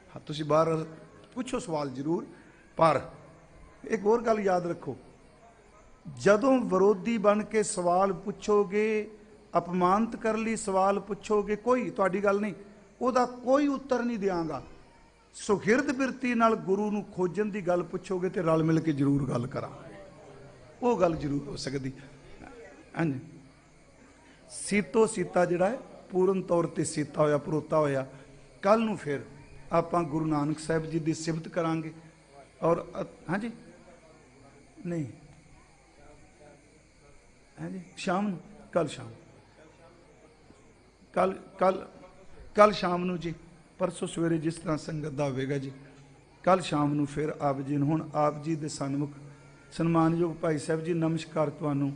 ਹਾਂ। ਤੁਸੀਂ ਬਾਹਰ ਪੁੱਛੋ ਸਵਾਲ ਜ਼ਰੂਰ, ਪਰ ਇੱਕ ਹੋਰ ਗੱਲ ਯਾਦ ਰੱਖੋ, ਜਦੋਂ ਵਿਰੋਧੀ ਬਣ ਕੇ ਸਵਾਲ ਪੁੱਛੋਗੇ, ਅਪਮਾਨਿਤ ਕਰਨ ਲਈ ਸਵਾਲ ਪੁੱਛੋਗੇ, ਕੋਈ ਤੁਹਾਡੀ ਗੱਲ ਨਹੀਂ, ਉਹਦਾ ਕੋਈ ਉੱਤਰ ਨਹੀਂ ਦਿਆਂਗਾ। ਸੁਹਿਰਦ ਬਿਰਤੀ ਨਾਲ ਗੁਰੂ ਨੂੰ ਖੋਜਣ ਦੀ ਗੱਲ ਪੁੱਛੋਗੇ ਤੇ ਰਲ ਮਿਲ ਕੇ ਜ਼ਰੂਰ ਗੱਲ ਕਰਾਂਗੇ, ਉਹ ਗੱਲ ਜ਼ਰੂਰ ਹੋ ਸਕਦੀ। ਹਾਂਜੀ, ਸੀਤੋ ਸੀਤਾ ਜਿਹੜਾ ਹੈ ਪੂਰਨ ਤੌਰ ਤੇ ਸੀਤਾ ਹੋਇਆ, ਪਰੋਤਾ ਹੋਇਆ। ਕੱਲ ਨੂੰ ਫਿਰ ਆਪਾਂ ਗੁਰੂ ਨਾਨਕ ਸਾਹਿਬ ਜੀ ਦੀ ਸਿਫਤ ਕਰਾਂਗੇ। ਔਰ ਹਾਂਜੀ ਨਹੀਂ ਹਾਂਜੀ, ਸ਼ਾਮ ਨੂੰ, ਕੱਲ ਸ਼ਾਮ ਕੱਲ ਕੱਲ ਕੱਲ ਸ਼ਾਮ ਨੂੰ ਜੀ, ਪਰਸੋਂ ਸਵੇਰੇ ਜਿਸ ਤਰ੍ਹਾਂ ਸੰਗਤ ਦਾ ਹੋਵੇਗਾ ਜੀ, ਕੱਲ ਸ਼ਾਮ ਨੂੰ ਫਿਰ ਆਪ ਜੀ ਨੂੰ, ਹੁਣ ਆਪ ਜੀ ਦੇ ਸਨਮੁਖ ਸਨਮਾਨਯੋਗ ਭਾਈ ਸਾਹਿਬ ਜੀ ਨਮਸਕਾਰ ਤੁਹਾਨੂੰ।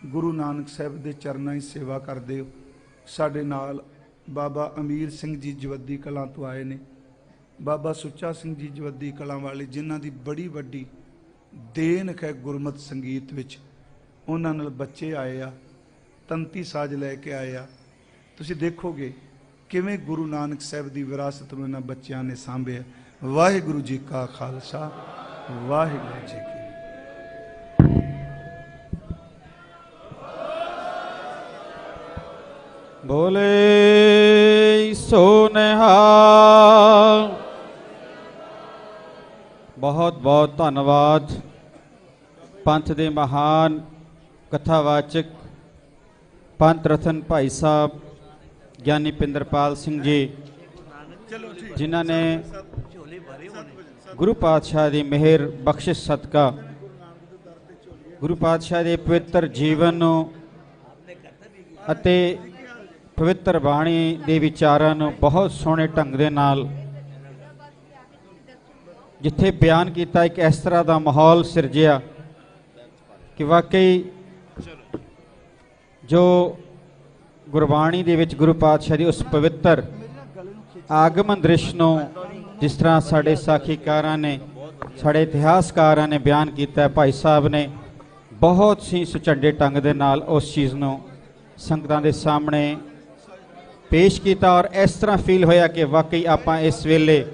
ਗੁਰੂ ਨਾਨਕ ਸਾਹਿਬ ਦੇ ਚਰਨਾਂ 'ਚ ਸੇਵਾ ਕਰਦੇ ਹੋ। ਸਾਡੇ ਨਾਲ ਬਾਬਾ ਅਮੀਰ ਸਿੰਘ ਜੀ ਜਵੱਦੀ ਕਲਾਂ ਤੋਂ ਆਏ ਨੇ, ਬਾਬਾ ਸੁੱਚਾ ਸਿੰਘ ਜੀ ਜਵੱਦੀ ਕਲਾਂ ਵਾਲੇ, ਜਿਨ੍ਹਾਂ ਦੀ ਬੜੀ ਵੱਡੀ ਦੇਣ ਹੈ ਗੁਰਮਤ ਸੰਗੀਤ ਵਿੱਚ। ਉਹਨਾਂ ਨਾਲ ਬੱਚੇ ਆਏ ਆ, ਤੰਤੀ ਸਾਜ਼ ਲੈ ਕੇ ਆਏ ਆ। ਤੁਸੀਂ ਦੇਖੋਗੇ ਕਿਵੇਂ ਗੁਰੂ ਨਾਨਕ ਸਾਹਿਬ ਦੀ ਵਿਰਾਸਤ ਨੂੰ ਇਹਨਾਂ ਬੱਚਿਆਂ ਨੇ ਸਾਂਭਿਆ। ਵਾਹਿਗੁਰੂ ਜੀ ਕਾ ਖਾਲਸਾ, ਵਾਹਿਗੁਰੂ ਜੀ ਕੀ। ਬੋਲੇ ਸੋ ਨਿਹਾਲ। ਬਹੁਤ ਬਹੁਤ ਧੰਨਵਾਦ ਪੰਥ ਦੇ ਮਹਾਨ ਕਥਾਵਾਚਕ ਪੰਥ ਰਤਨ ਭਾਈ ਸਾਹਿਬ ਗਿਆਨੀ ਪਿੰਦਰਪਾਲ ਸਿੰਘ ਜੀ, ਜਿਨ੍ਹਾਂ ਨੇ ਗੁਰੂ ਪਾਤਸ਼ਾਹ ਦੀ ਮਿਹਰ ਬਖਸ਼ਿਸ਼ ਸਦਕਾ ਗੁਰੂ ਪਾਤਸ਼ਾਹ ਦੇ ਪਵਿੱਤਰ ਜੀਵਨ ਨੂੰ ਅਤੇ ਪਵਿੱਤਰ ਬਾਣੀ ਦੇ ਵਿਚਾਰਾਂ ਨੂੰ ਬਹੁਤ ਸੋਹਣੇ ਢੰਗ ਦੇ ਨਾਲ ਜਿੱਥੇ ਬਿਆਨ ਕੀਤਾ, ਇੱਕ ਇਸ ਤਰ੍ਹਾਂ ਦਾ ਮਾਹੌਲ ਸਿਰਜਿਆ ਕਿ ਵਾਕਈ ਜੋ ਗੁਰਬਾਣੀ ਦੇ ਵਿੱਚ ਗੁਰੂ ਪਾਤਸ਼ਾਹ ਦੀ ਉਸ ਪਵਿੱਤਰ ਆਗਮਨ ਦ੍ਰਿਸ਼ ਨੂੰ ਜਿਸ ਤਰ੍ਹਾਂ ਸਾਡੇ ਸਾਖੀਕਾਰਾਂ ਨੇ, ਸਾਡੇ ਇਤਿਹਾਸਕਾਰਾਂ ਨੇ ਬਿਆਨ ਕੀਤਾ, ਭਾਈ ਸਾਹਿਬ ਨੇ ਬਹੁਤ ਹੀ ਸੁਚੱਜੇ ਢੰਗ ਦੇ ਨਾਲ ਉਸ ਚੀਜ਼ ਨੂੰ ਸੰਗਤਾਂ ਦੇ ਸਾਹਮਣੇ ਪੇਸ਼ ਕੀਤਾ। ਔਰ ਇਸ ਤਰ੍ਹਾਂ ਫੀਲ ਹੋਇਆ ਕਿ ਵਾਕਈ ਆਪਾਂ ਇਸ ਵੇਲੇ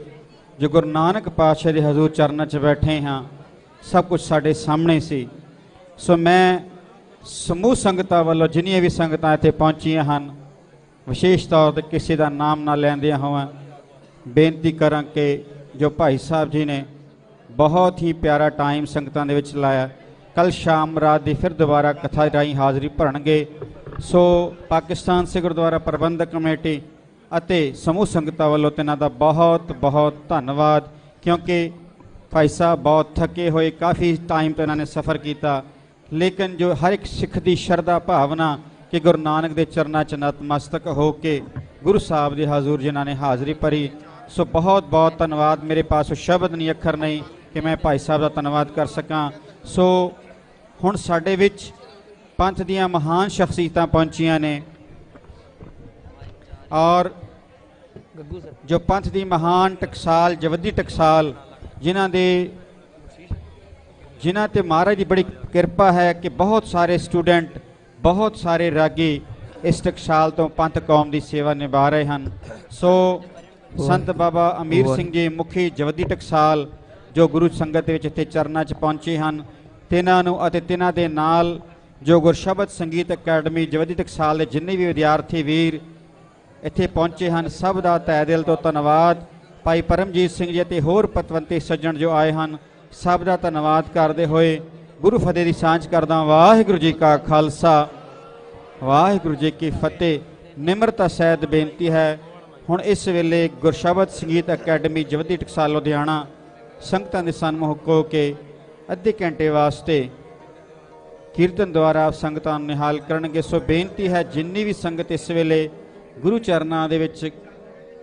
ਜੋ ਗੁਰੂ ਨਾਨਕ ਪਾਤਸ਼ਾਹ ਦੇ ਹਜ਼ੂਰ ਚਰਨਾਂ 'ਚ ਬੈਠੇ ਹਾਂ, ਸਭ ਕੁਝ ਸਾਡੇ ਸਾਹਮਣੇ ਸੀ। ਸੋ ਮੈਂ ਸਮੂਹ ਸੰਗਤਾਂ ਵੱਲੋਂ ਜਿੰਨੀਆਂ ਵੀ ਸੰਗਤਾਂ ਇੱਥੇ ਪਹੁੰਚੀਆਂ ਹਨ, ਵਿਸ਼ੇਸ਼ ਤੌਰ 'ਤੇ ਕਿਸੇ ਦਾ ਨਾਮ ਨਾ ਲੈਂਦਿਆਂ ਹੋਵਾਂ, ਬੇਨਤੀ ਕਰਾਂ ਕਿ ਜੋ ਭਾਈ ਸਾਹਿਬ ਜੀ ਨੇ ਬਹੁਤ ਹੀ ਪਿਆਰਾ ਟਾਈਮ ਸੰਗਤਾਂ ਦੇ ਵਿੱਚ ਲਾਇਆ। ਕੱਲ ਸ਼ਾਮ ਰਾਤ ਦੀ ਫਿਰ ਦੁਬਾਰਾ ਕਥਾ ਰਾਹੀਂ ਹਾਜ਼ਰੀ ਭਰਨਗੇ। ਸੋ ਪਾਕਿਸਤਾਨ ਸਿੱਖ ਗੁਰਦੁਆਰਾ ਪ੍ਰਬੰਧਕ ਕਮੇਟੀ ਅਤੇ ਸਮੂਹ ਸੰਗਤਾਂ ਵੱਲੋਂ ਤਿੰਨਾਂ ਦਾ ਬਹੁਤ ਬਹੁਤ ਧੰਨਵਾਦ, ਕਿਉਂਕਿ ਭਾਈ ਸਾਹਿਬ ਬਹੁਤ ਥੱਕੇ ਹੋਏ, ਕਾਫੀ ਟਾਈਮ ਤੋਂ ਇਹਨਾਂ ਨੇ ਸਫ਼ਰ ਕੀਤਾ, ਲੇਕਿਨ ਜੋ ਹਰ ਇੱਕ ਸਿੱਖ ਦੀ ਸ਼ਰਧਾ ਭਾਵਨਾ ਕਿ ਗੁਰੂ ਨਾਨਕ ਦੇ ਚਰਨਾਂ 'ਚ ਨਤਮਸਤਕ ਹੋ ਕੇ ਗੁਰੂ ਸਾਹਿਬ ਦੇ ਹਜ਼ੂਰ ਜਿਨ੍ਹਾਂ ਨੇ ਹਾਜ਼ਰੀ ਭਰੀ, ਸੋ ਬਹੁਤ ਬਹੁਤ ਧੰਨਵਾਦ। ਮੇਰੇ ਪਾਸ ਸ਼ਬਦ ਨਹੀਂ, ਅੱਖਰ ਨਹੀਂ ਕਿ ਮੈਂ ਭਾਈ ਸਾਹਿਬ ਦਾ ਧੰਨਵਾਦ ਕਰ ਸਕਾਂ। ਸੋ ਹੁਣ ਸਾਡੇ ਵਿੱਚ ਪੰਥ ਦੀਆਂ ਮਹਾਨ ਸ਼ਖਸੀਅਤਾਂ ਪਹੁੰਚੀਆਂ ਨੇ, ਔਰ ਜੋ ਪੰਥ ਦੀ ਮਹਾਨ ਟਕਸਾਲ ਜਵੱਦੀ ਟਕਸਾਲ ਜਿਨ੍ਹਾਂ ਤੇ ਮਹਾਰਾਜ ਦੀ ਬੜੀ ਕਿਰਪਾ ਹੈ ਕਿ ਬਹੁਤ ਸਾਰੇ ਸਟੂਡੈਂਟ, ਬਹੁਤ ਸਾਰੇ ਰਾਗੀ ਇਸ ਟਕਸਾਲ ਤੋਂ ਪੰਥ ਕੌਮ ਦੀ ਸੇਵਾ ਨਿਭਾ ਰਹੇ ਹਨ। ਸੋ ਸੰਤ ਬਾਬਾ ਅਮੀਰ ਸਿੰਘ ਜੀ ਮੁਖੀ ਜਵੱਦੀ ਟਕਸਾਲ ਜੋ ਗੁਰੂ ਸੰਗਤ ਦੇ ਵਿੱਚ ਇੱਥੇ ਚਰਨਾਂ 'ਚ ਪਹੁੰਚੇ ਹਨ, ਤਿੰਨਾਂ ਨੂੰ ਅਤੇ ਤਿੰਨਾਂ ਦੇ ਨਾਲ ਜੋ ਗੁਰਸ਼ਬਦ ਸੰਗੀਤ ਅਕੈਡਮੀ ਜਵੱਦੀ ਟਕਸਾਲ ਦੇ ਜਿੰਨੇ ਵੀ ਵਿਦਿਆਰਥੀ ਵੀਰ ਇੱਥੇ ਪਹੁੰਚੇ ਹਨ, ਸਭ ਦਾ ਤਹਿ ਦਿਲ ਤੋਂ ਧੰਨਵਾਦ। ਭਾਈ ਪਰਮਜੀਤ ਸਿੰਘ ਜੀ ਅਤੇ ਹੋਰ ਪਤਵੰਤੇ ਸੱਜਣ ਜੋ ਆਏ ਹਨ, ਸਭ ਦਾ ਧੰਨਵਾਦ ਕਰਦੇ ਹੋਏ ਗੁਰੂ ਫਤਿਹ ਦੀ ਸਾਂਝ ਕਰਦਾ। ਵਾਹਿਗੁਰੂ ਜੀ ਕਾ ਖਾਲਸਾ, ਵਾਹਿਗੁਰੂ ਜੀ ਕੀ ਫਤਿਹ। ਨਿਮਰਤਾ ਸਹਿਤ ਬੇਨਤੀ ਹੈ, ਹੁਣ ਇਸ ਵੇਲੇ ਗੁਰਸ਼ਬਦ ਸੰਗੀਤ ਅਕੈਡਮੀ ਜਵੱਦੀ ਟਕਸਾਲ ਲੁਧਿਆਣਾ ਸੰਗਤਾਂ ਦੇ ਸਨਮੁਖ ਹੋ ਕੇ ਅੱਧੇ ਘੰਟੇ ਵਾਸਤੇ ਕੀਰਤਨ ਦੁਆਰਾ ਸੰਗਤਾਂ ਨੂੰ ਨਿਹਾਲ ਕਰਨਗੇ। ਸੋ ਬੇਨਤੀ ਹੈ, ਜਿੰਨੀ ਵੀ ਸੰਗਤ ਇਸ ਵੇਲੇ ਗੁਰੂ ਚਰਨਾਂ ਦੇ ਵਿੱਚ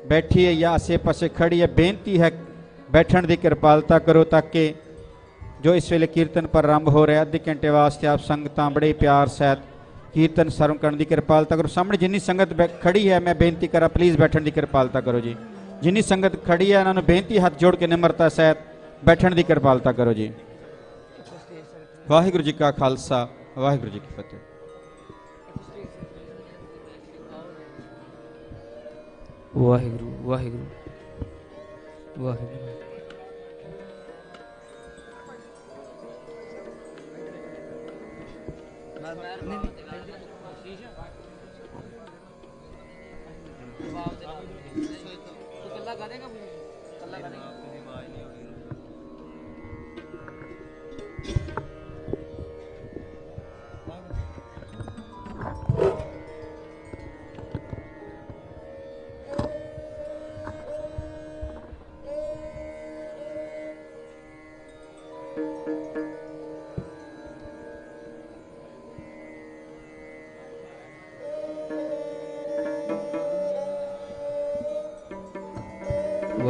ਬੈਠੀ ਹੈ ਜਾਂ ਆਸੇ ਪਾਸੇ ਖੜੀ ਹੈ, ਬੇਨਤੀ ਹੈ ਬੈਠਣ ਦੀ ਕਿਰਪਾਲਤਾ ਕਰੋ, ਤਾਂ ਕਿ ਜੋ ਇਸ ਵੇਲੇ ਕੀਰਤਨ ਪ੍ਰਾਰੰਭ ਹੋ ਰਿਹਾ, ਅੱਧੇ ਘੰਟੇ ਵਾਸਤੇ ਆਪ ਸੰਗਤਾਂ ਬੜੇ ਪਿਆਰ ਸਹਿਤ ਕੀਰਤਨ ਸਰਵਣ ਕਰਨ ਦੀ ਕਿਰਪਾਲਤਾ ਕਰੋ। ਸਾਹਮਣੇ ਜਿੰਨੀ ਸੰਗਤ ਖੜੀ ਹੈ, ਮੈਂ ਬੇਨਤੀ ਕਰਾਂ ਪਲੀਜ਼ ਬੈਠਣ ਦੀ ਕਿਰਪਾਲਤਾ ਕਰੋ ਜੀ। ਜਿੰਨੀ ਸੰਗਤ ਖੜੀ ਹੈ, ਇਹਨਾਂ ਨੂੰ ਬੇਨਤੀ ਹੱਥ ਜੋੜ ਕੇ ਨਿਮਰਤਾ ਸਹਿਤ ਬੈਠਣ ਦੀ ਕਿਰਪਾਲਤਾ ਕਰੋ ਜੀ। ਵਾਹਿਗੁਰੂ ਜੀ ਕਾ ਖਾਲਸਾ, ਵਾਹਿਗੁਰੂ ਜੀ ਕੀ ਫਤਿਹ। ਵਾਹਿਗੁਰੂ ਵਾਹਿਗੁਰੂ ਵਾਹਿਗੁਰੂ।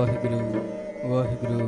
ਵਾਹਿਗੁਰੂ ਵਾਹਿਗੁਰੂ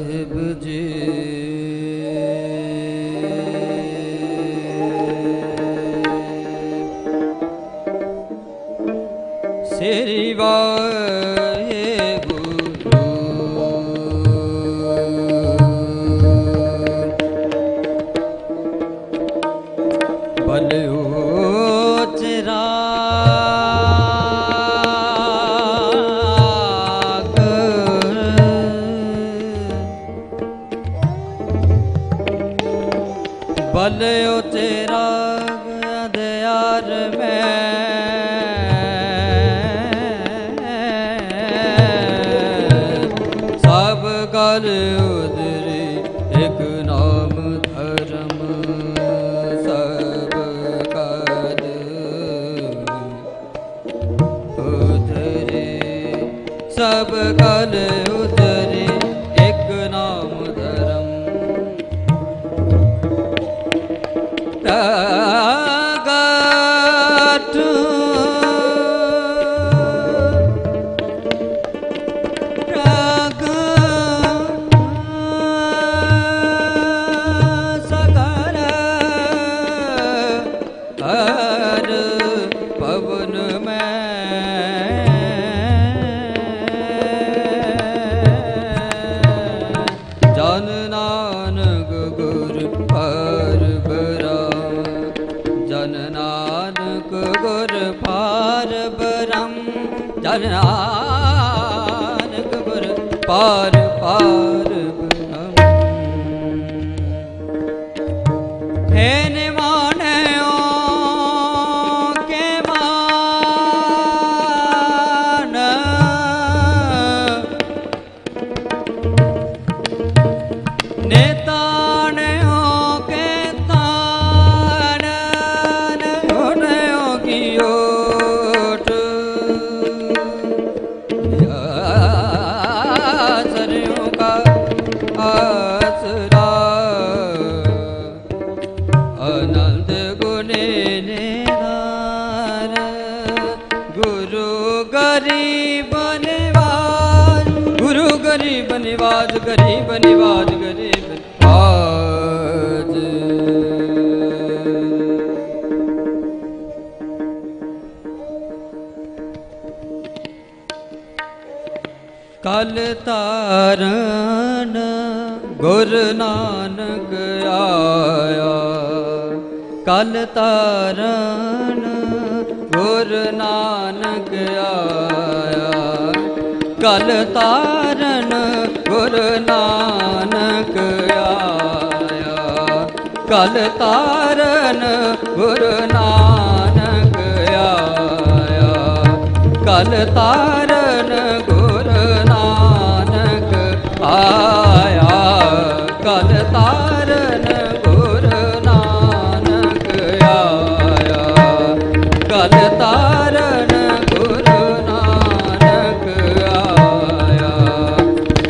ਵਾਹਿਗੁਰੂ ਜੀ ਵਾਹਿਗੁਰੂ ਸ੍ਰੀ ਵਾਹਿਗੁਰੂ ਬਲਿਓ ਚਿਰਾਗ ਬਲਿਓ ਚਿਰਾਗ ਅੰਧਿਆਰ ਮੈਂ ਕਲ ਉਦਰੀ ਇਕ ਨਾਮ ਧਰਮ ਸਭ ਕਲ ਗਲ ਉਤਰੇ ਇੱਕ ਨਾਮ ਧਰਮ ਪ੍ਰਗਟ ਪਵਨ ਮੈਂ ਜਨ ਨਾਨਕ ਗੁਰ ਪਰ ਬਰਾਮ ਜਨ ਨਾਨਕ ਗੁਰ ਪਾਰ ਬ੍ਰਹਮ ਜਨ ਨਾਨਕ ਗੁਰ ਪਾਰ ਪਾਰ ਬ੍ਰਹਮ ਹੈ ਨਿਵਾਣਿਓ ਆਨੰਦ ਗੁਣੇ ਨਿਧਾਨ ਗੁਰੂ ਗਰੀਬ ਨਿਵਾਜ ਗੁਰੂ ਗਰੀਬ ਨਿਵਾਜ ਗਰੀਬ ਨਿਵਾਜ ਗਰੀਬ ਨਿਵਾਜ ਕਲ ਤਾਰਨ ਗੁਰ ਨਾਨਕ ਆਇਆ ਕਲ ਤਾਰਨ ਗੁਰ ਨਾਨਕ ਆਇਆ ਕਲ ਤਾਰਨ ਗੁਰ ਨਾਨਕ ਆਇਆ ਕਲ ਤਾਰਨ ਗੁਰ ਨਾਨਕ ਆਇਆ ਕਲ ਤਾਰਨ ਗੁਰ ਨਾਨਕ ਆਇਆ ਕਲ ਤਾਰਨ ਗੁਰ ਨਾਨਕ ਆਇਆ ਕਲ ਤਾਰਨ ਗੁਰ ਨਾਨਕ ਆਇਆ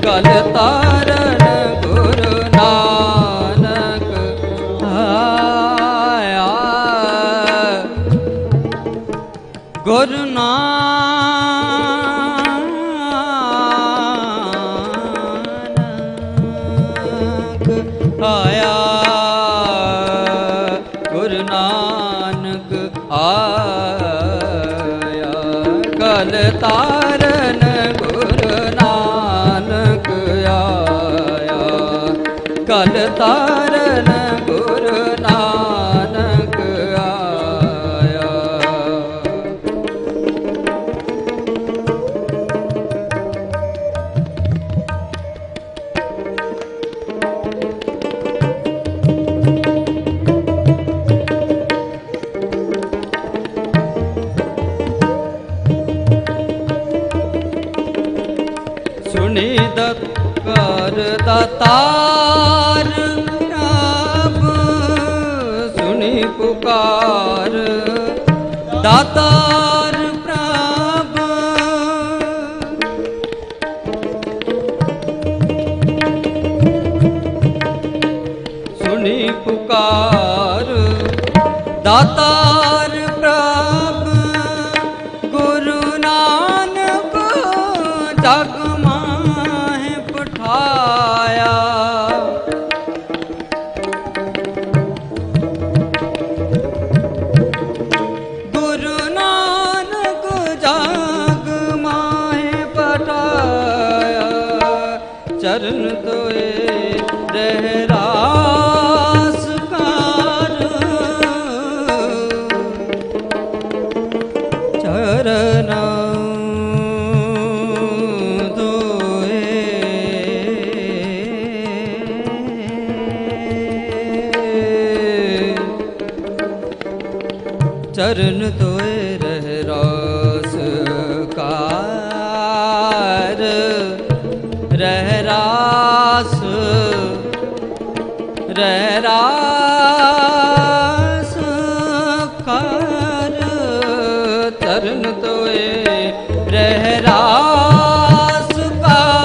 ਕਲ ਤਾਰਨ ਗੁਰ ਨਾਨਕ ਆਇਆ ਗੁਰ ਆਇਆ ਗੁਰ ਨਾਨਕ ਆਇਆ ਕਲ ਤਾਰਨ ਗੁਰ ਨਾਨਕ ਆਇਆ ਕਲ ਤਾਰਨ ਗੁਰ ਨਾਨਕ ਆਇਆ ਸੁਣੀ ਦਤਕਾਰ ਦਾਤਾਰ ਪ੍ਰਭ ਸੁਣੀ ਪੁਕਾਰ ਦਾਤਾਰ ਪ੍ਰਭ ਸੁਣੀ ਪੁਕਾਰ ਦਾਤਾਰ ਪ੍ਰਭ ਗੁਰੂ ਨਾਨਕ ਜਗ ਮਾਹਿ ਪਠਾਇਆ ਗੁਰੂ ਨਾਨਕ ਜਗ ਮਾਹਿ ਪਠਾਇਆ ਚਰਨ ਤੋਏ ਰਹਿ ਰਾਸ ਕਰ ਚਰਨ ਚਰਨ ਤੋਏ ਰਹਿ ਰਾਸ ਕਾਰ ਰਹਿ ਰਾਸ ਕਾਰ ਚਰਨ ਤੋਏ ਰਹਿ ਰਾਸ ਕਾਰ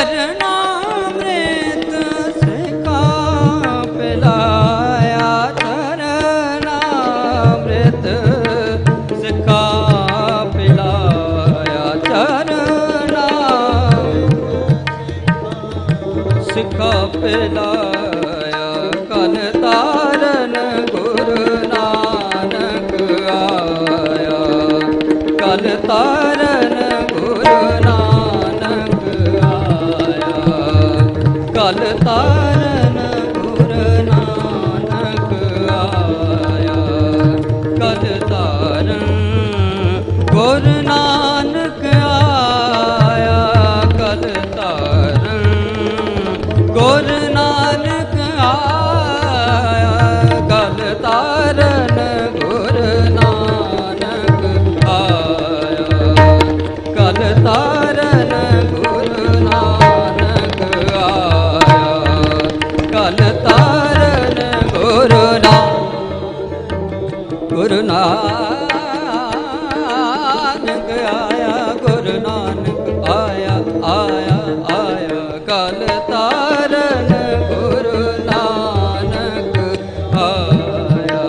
ਚਰਨਾਮ੍ਰਿਤ ਸਿਖਾ ਪਿਲਾਇਆ, ਚਰਨਾਮ੍ਰਿਤ ਸਿਖਾ ਪਿਲਾਇਆ, ਚਰਨਾ ਸਿਖਾ ਪਿਲਾਇਆ। ਕਲ ਤਾਰਨ ਗੁਰੂ ਨਾਨਕ ਆਇਆ, ਕਲ ਤਾਰਨ ਗੁਰੂ ਨਾਨਕ ਆਇਆ, ਕਲ ਤਾਰਨ ਗੁਰੂ ਨਾਨਕ ਆਇਆ, ਕਲ ਤਾਰਨ ਗੁਰੂ ਨਾਨਕ ਆਇਆ, ਕਲ ਤਾਰਨ ਗੁਰੂ ਨਾਨਕ ਆਇਆ, ਕਲ ਤਾਰਨ ਗੁਰੂ ਨਾਨਕ ਆਇਆ, ਕਲ ਤਾਰਨ ਗੁਰੂ ਨਾਨਕ ਆਇਆ, ਕਲ ਤਾਰਨ ਗੁਰੂ ਨਾਨਕ ਆਇਆ, ਗੁਰੂ ਨਾਨਕ ਆਇਆ, ਆਇਆ, ਆਇਆ, ਕਲ ਤਾਰਨ ਗੁਰੂ ਨਾਨਕ ਆਇਆ,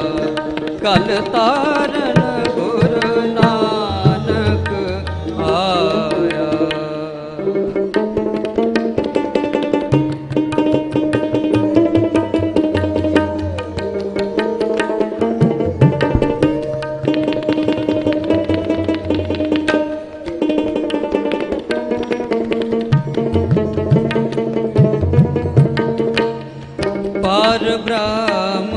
ਕਲ ਤਾਰਨ ਗੁਰੂ ਨਾਨਕ ਆਇਆ। ਪਾਰ ਬ੍ਰਹਮ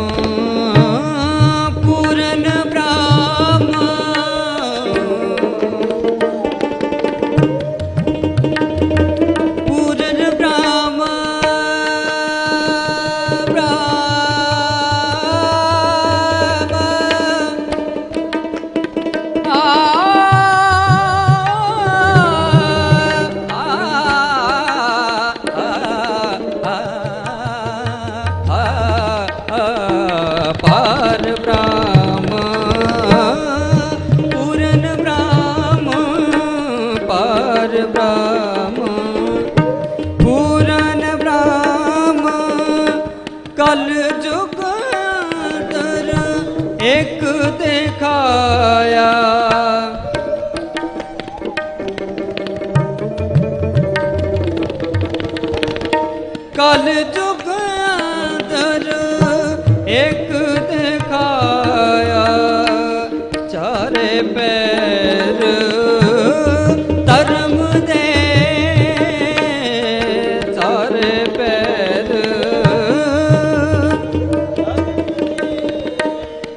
ਪੂਰਨ ਬ੍ਰਹਮ, ਪੂਰਨ ਬ੍ਰਹਮ, ਪਾਰ ਬ੍ਰਹਮ ਪੂਰਨ ਬ੍ਰਹਮ, ਪਾਰ ਬ੍ਰਹਮ ਪੂਰਨ ਬ੍ਰਹਮ, ਕਲ ਜੁਗ ਅੰਦਰ ਇੱਕ ਦਿਖਾਇਆ, ਕਲ ਜੁਗ ਅੰਦਰ ਇੱਕ ਦਿਖਾਇਆ, ਚਾਰੇ ਪੈਰ ਧਰਮ ਦੇ, ਚਾਰੇ ਪੈਰ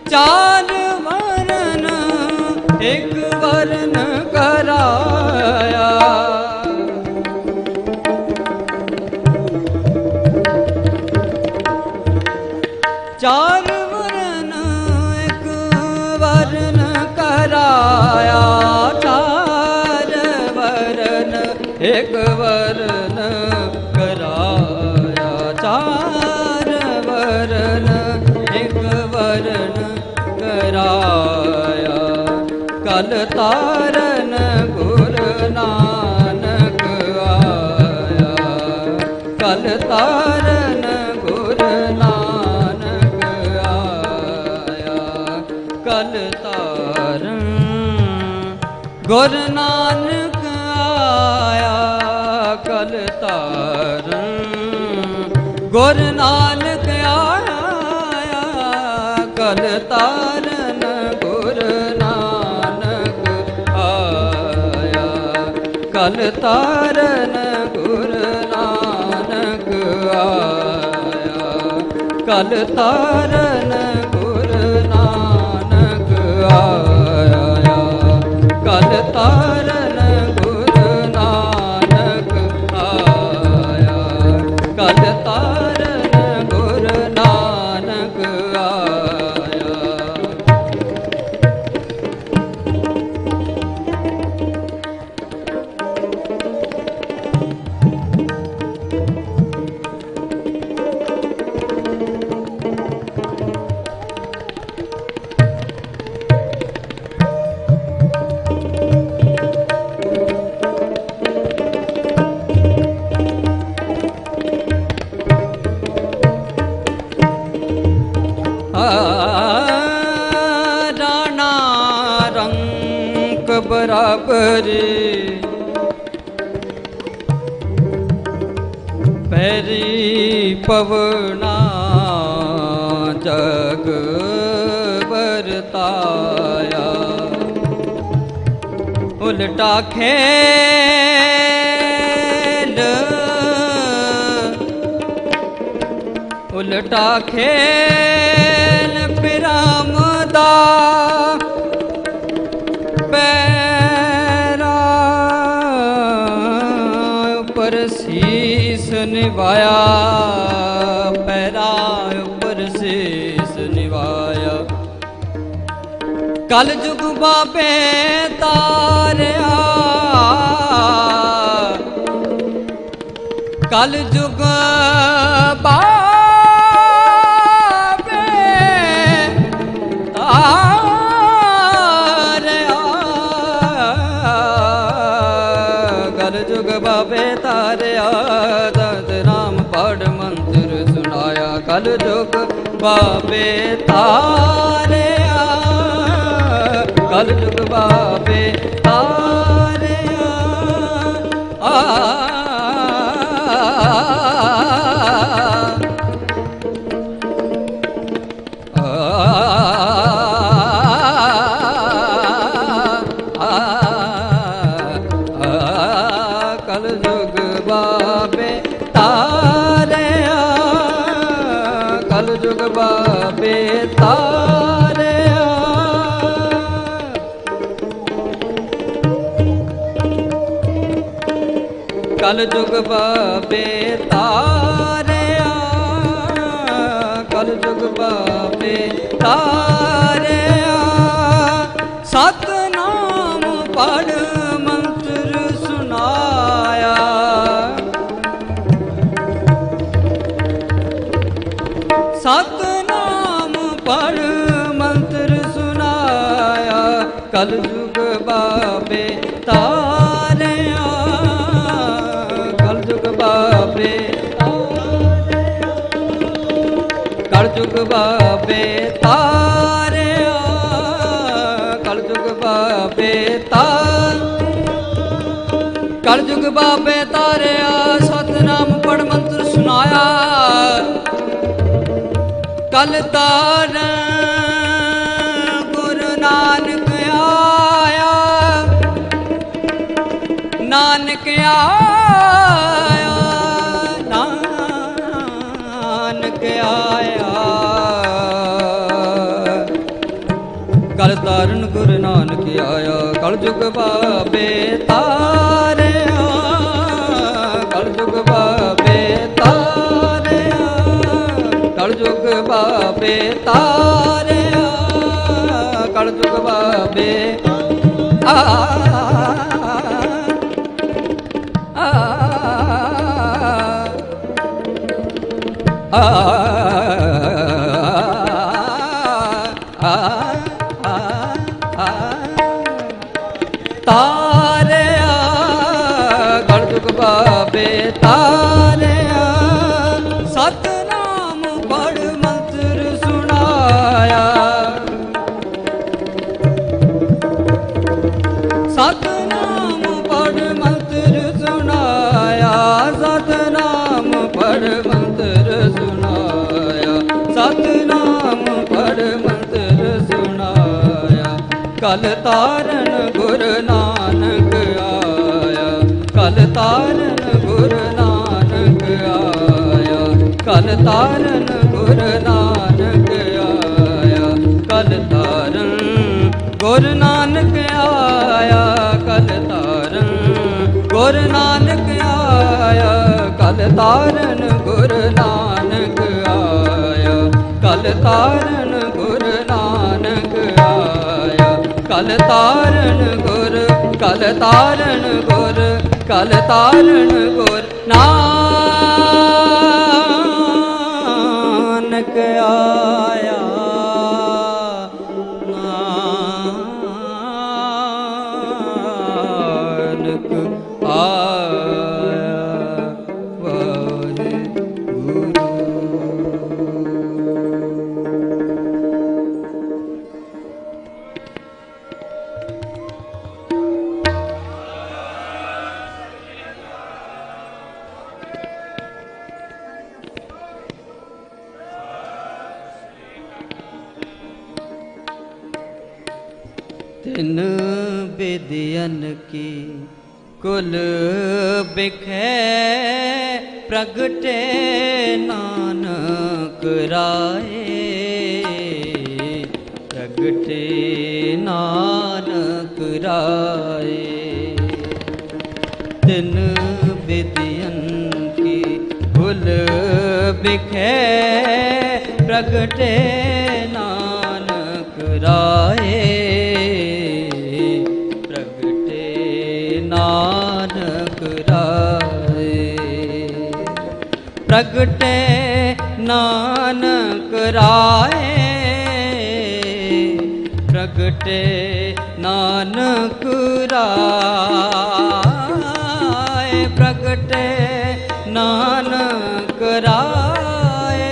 ਚਾਰ ਵਰਨ ਇੱਕ ਵਰਨ ਕਰਾਇਆ, ਚਾਰ ਵਰਨ ਇੱਕ ਵਰਨ ਕਰਾਇਆ, ਚਾਰ ਵਰਨ ਇੱਕ ਵਰਨ ਕਰਾਇਆ, ਚਾਰ ਵਰਨ ਇੱਕ ਵਰਨ ਕਰਾਇਆ, ਕਲ ਤਾਰਨ ਗੁਰੂ ਨਾਨਕ ਆਇਆ, ਕਲ ਤਾਰਨ ਗੁਰੂ ਨਾਨਕ ਆਇਆ, ਕਲ ਤਾਰਨ ਗੁਰੂ ਨਾਨਕ ਆਇਆ, ਕਲ ਤਾਰਨ ਗੁਰੂ ਨਾਨਕ ਆਇਆ, ਕਲ ਤਾਰਨ ਗੁਰੂ ਨਾਨਕ ਆਇਆ, ਕਲ ਤਾਰਨ ਗੁਰੂ ਨਾਨਕ ਆਇਆ, ਕਲ ਤਾਰਨ ਗੁਰੂ ਨਾਨਕ ਆਇਆ, ਕਲ ਤਾਰਨ ਗੁਰੂ ਨਾਨਕ ਆਇਆ, ਕਲ ਤਾਰਨ ਗੁਰੂ ਨਾਨਕ ਆਇਆ। ਕਰੇ ਪੈਰੀ ਪਵਨਾ ਜਗ ਵਰਤਾਇਆ ਉਲਟਾ ਖੇਲ ਉਲਟਾ ਖੇਲ ਪਿਰਾਮ ਦਾ ਪੈਰਾ ਉੱਪਰ ਸੀਸ ਨਿਵਾਇਆ ਪੈਰਾ ਉੱਪਰ ਸੀਸ ਨਿਵਾਇਆ ਕਲ ਜੁਗ ਬਾਬੇ ਤਾਰਿਆ ਕਲ ਜੁਗ ਬਾਬੇ ਤਾਰਿਆ ਕਲ ਜੁਗ ਬਾਬੇ ਤਾਰਿਆ ਦਤ ਰਾਮ ਪੜ ਮੰਤਰ ਸੁਨਾਇਆ ਕਲ ਜੁਗ ਬਾਬੇ ਤਾਰਿਆ ਕਲ ਜੁਗ ਬਾਬੇ ਤਾਰਿਆ ਕਲ ਜੁਗ ਬਾਬੇ ਤਾਰਿਆ ਕਲ ਜੁਗ ਬਾਬੇ ਤਾਰਿਆ ਕਲ ਜੁਗ ਬਾਬੇ ਤਾਰਿਆ ਕਲ ਜੁਗ ਬਾਬੇ ਤਾਰਿਆ ਸਤਨਾਮ ਪੜ ਮੰਤਰ ਸੁਨਾਇਆ ਸਤਨਾਮ ਪੜ ਮੰਤਰ ਸੁਨਾਇਆ ਕਲ ਜੁਗ ਬਾਬੇ ਤਾਰਿਆ ਕਲ ਜੁਗ ਬਾਬੇ ਕਲ ਜੁਗ ਬਾਬੇ ਤਾਰਿਆ ਕਲ ਜੁਗ ਬਾਬੇ ਕਲ ਜੁਗ ਬਾਬੇ ਤਾਰਿਆ ਸਤਨਾਮ ਪੜ ਮੰਤਰ ਸੁਨਾਇਆ ਕਲ ਤਾਰਨ ਗੁਰੂ ਨਾਨਕ ਆਇਆ ਨਾਨਕ ਆਇਆ ਨਾਨਕ ਆਇਆ ਕਲ ਤਾਰਨ ਗੁਰੂ ਨਾਨਕ ਆਇਆ ਕਲ ਜੁਗ ਬਾਬੇ ਤਾਰਿਆ ਕਲ ਜੁਗ ਬਾਬੇ ਤਾਰਿਆ ਕਲ ਜੁਗ ਬਾਬੇ ਤਾਰਿਆ ਕਲ ਜੁਗ ਬਾਬੇ ਆ ਤਾਰਿਆ ਕਲ ਜੁਗ ਬਾਬੇ ਤਾਰਿਆ ਸਤਨਾਮ ਪੜ ਮੰਤਰ ਸੁਨਾਇਆ ਸਤਨਾਮ ਪੜ ਮੰਤਰ ਸੁਨਾਇਆ ਸਤਨਾਮ ਪੜ ਮੰਤਰ ਸੁਨਾਇਆ ਸਤਨਾਮ ਪੜ ਮੰਤਰ ਸੁਨਾਇਆ ਕਲ ਤਾਰਨ ਗੁਰੂ ਨਾਨਕ ਆਇਆ ਕਲ ਤਾਰਨ ਗੁਰੂ ਨਾਨਕ ਆਇਆ ਕਲ ਤਾਰਨ ਗੁਰੂ ਨਾਨਕ ਆਇਆ ਕਲ ਤਾਰਨ ਗੁਰੂ ਨਾਨਕ ਆਇਆ ਕਲ ਤਾਰਨ ਗੁਰੂ ਨਾਨਕ ਆਇਆ ਕਲ ਤਾਰਨ ਗੁਰੂ ਨਾਨਕ ਆਇਆ ਕਲ ਤਾਰਨ ਗੁਰੂ ਨਾਨਕ ਆਇਆ ਕਲ ਤਾਰਨ ਗੁਰ ਕਲ ਤਾਰਨ ਗੁਰ ਕਲ ਤਾਰਨ ਗੁਰ ਨਾਨਕ ਆਇਆ ਨਾਨਕ ਆਇਆ ਵਾਹਿਗੁਰੂ। तिन विदियन की कुल बिखे प्रगटे नानक राए, प्रगटे नानक राए। तिन विदियन की कुल बिखे प्रगटे नानक राए, प्रगटे नानक राए, प्रगटे नानक राए, प्रगटे नानक राए, प्रगटे नानक राए,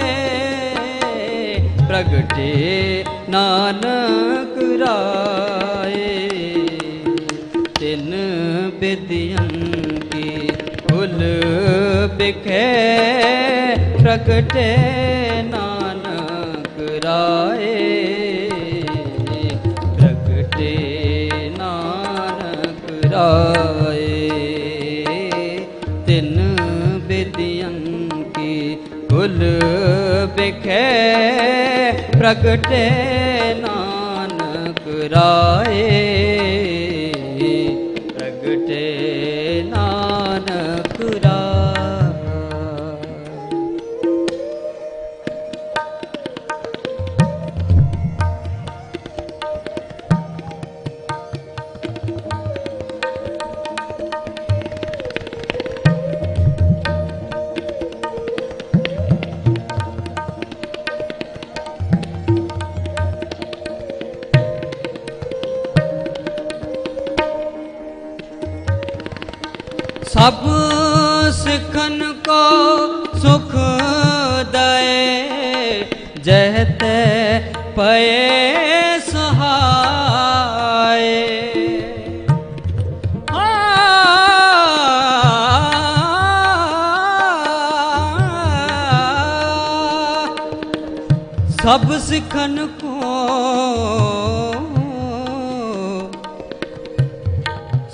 प्रगटे नानक राए। तिन विदियन की कुल बिखे प्रगटे नानक राए, प्रगटे नानक राए। तिन विदियन की कुल बिखे प्रगटे नानक राए, प्रगटे नानक राए। सब सिखन को सुख दए, जहते पए सहाय। सब सिखन को,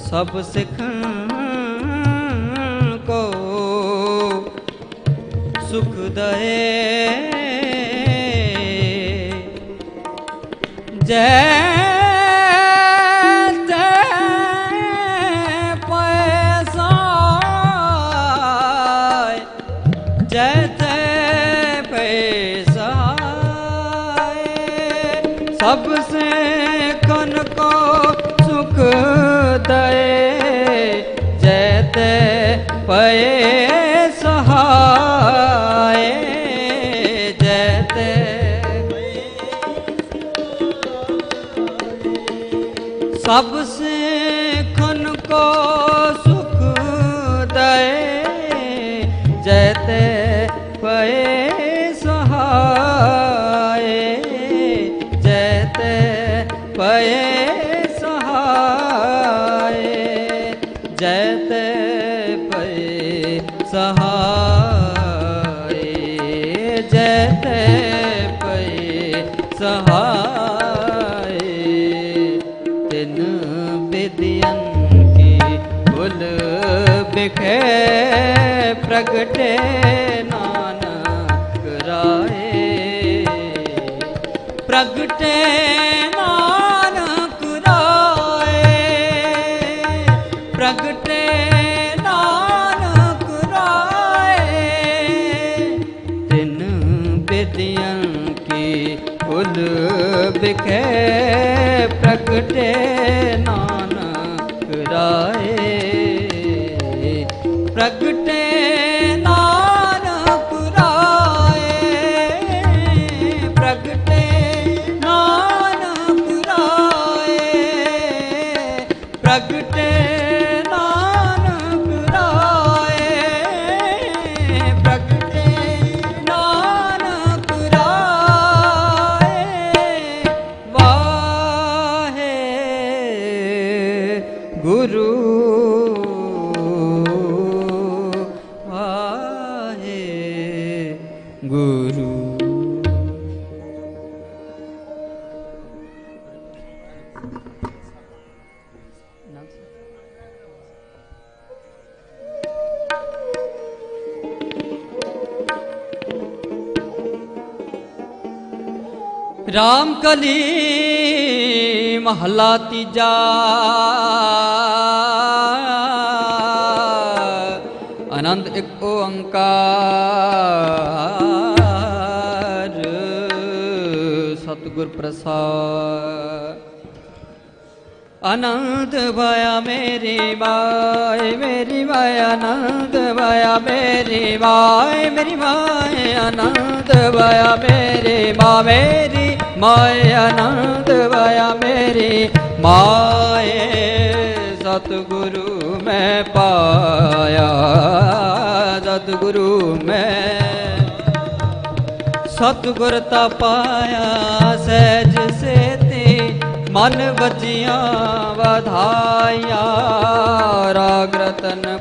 सब सिखन को सुख दए, जैते पैसा, जैते पैसा। सबसे कन को सुख दए, जैते पए सहाय, जैते सबसे खन को सुख दए, जैते पए सहाय, जैते पए सहाय, जैते पए सहाय, जैते पए सहाय। तिन विदियन की कुल बिखे प्रगटे नानक राए, प्रगटे नानक राए, प्रगटे नानक राए। तिन विदियन की कुल बिखे प्रगटे नानक राए, प्रगटे नानक राए, प्रगटे नानक राए, प्रगटे नानक राए, प्रगटे नानक राए। वाहे गुरु वाहे गुरु। ਰਾਮ ਕਲੀ ਮਹਲਾ ਤੀਜਾ। ਆਨੰਦ ਇੱਕ ਓੰਕਾਰ ਸਤਿਗੁਰ ਪ੍ਰਸਾਦ। ਆਨੰਦ ਭਇਆ ਮੇਰੀ ਮਾਏ ਆਨੰਦ ਭਇਆ ਮੇਰੀ ਮਾਏ ਆਨੰਦ ਭਇਆ ਮੇਰੀ ਮਾਏ ਆਨੰਦ ਭਇਆ ਮੇਰੀ ਮਾਏ। ਸਤਿਗੁਰੂ ਮੈਂ ਪਾਇਆ ਸਤਿਗੁਰੂ ਮੈਂ ਸਤਿਗੁਰ ਤਾ ਪਾਇਆ ਸਹਿਜ ਸੇਤੀ ਮਨ ਵਜੀਆਂ ਵਧਾਈਆਂ ਰਾਗ ਰਤਨ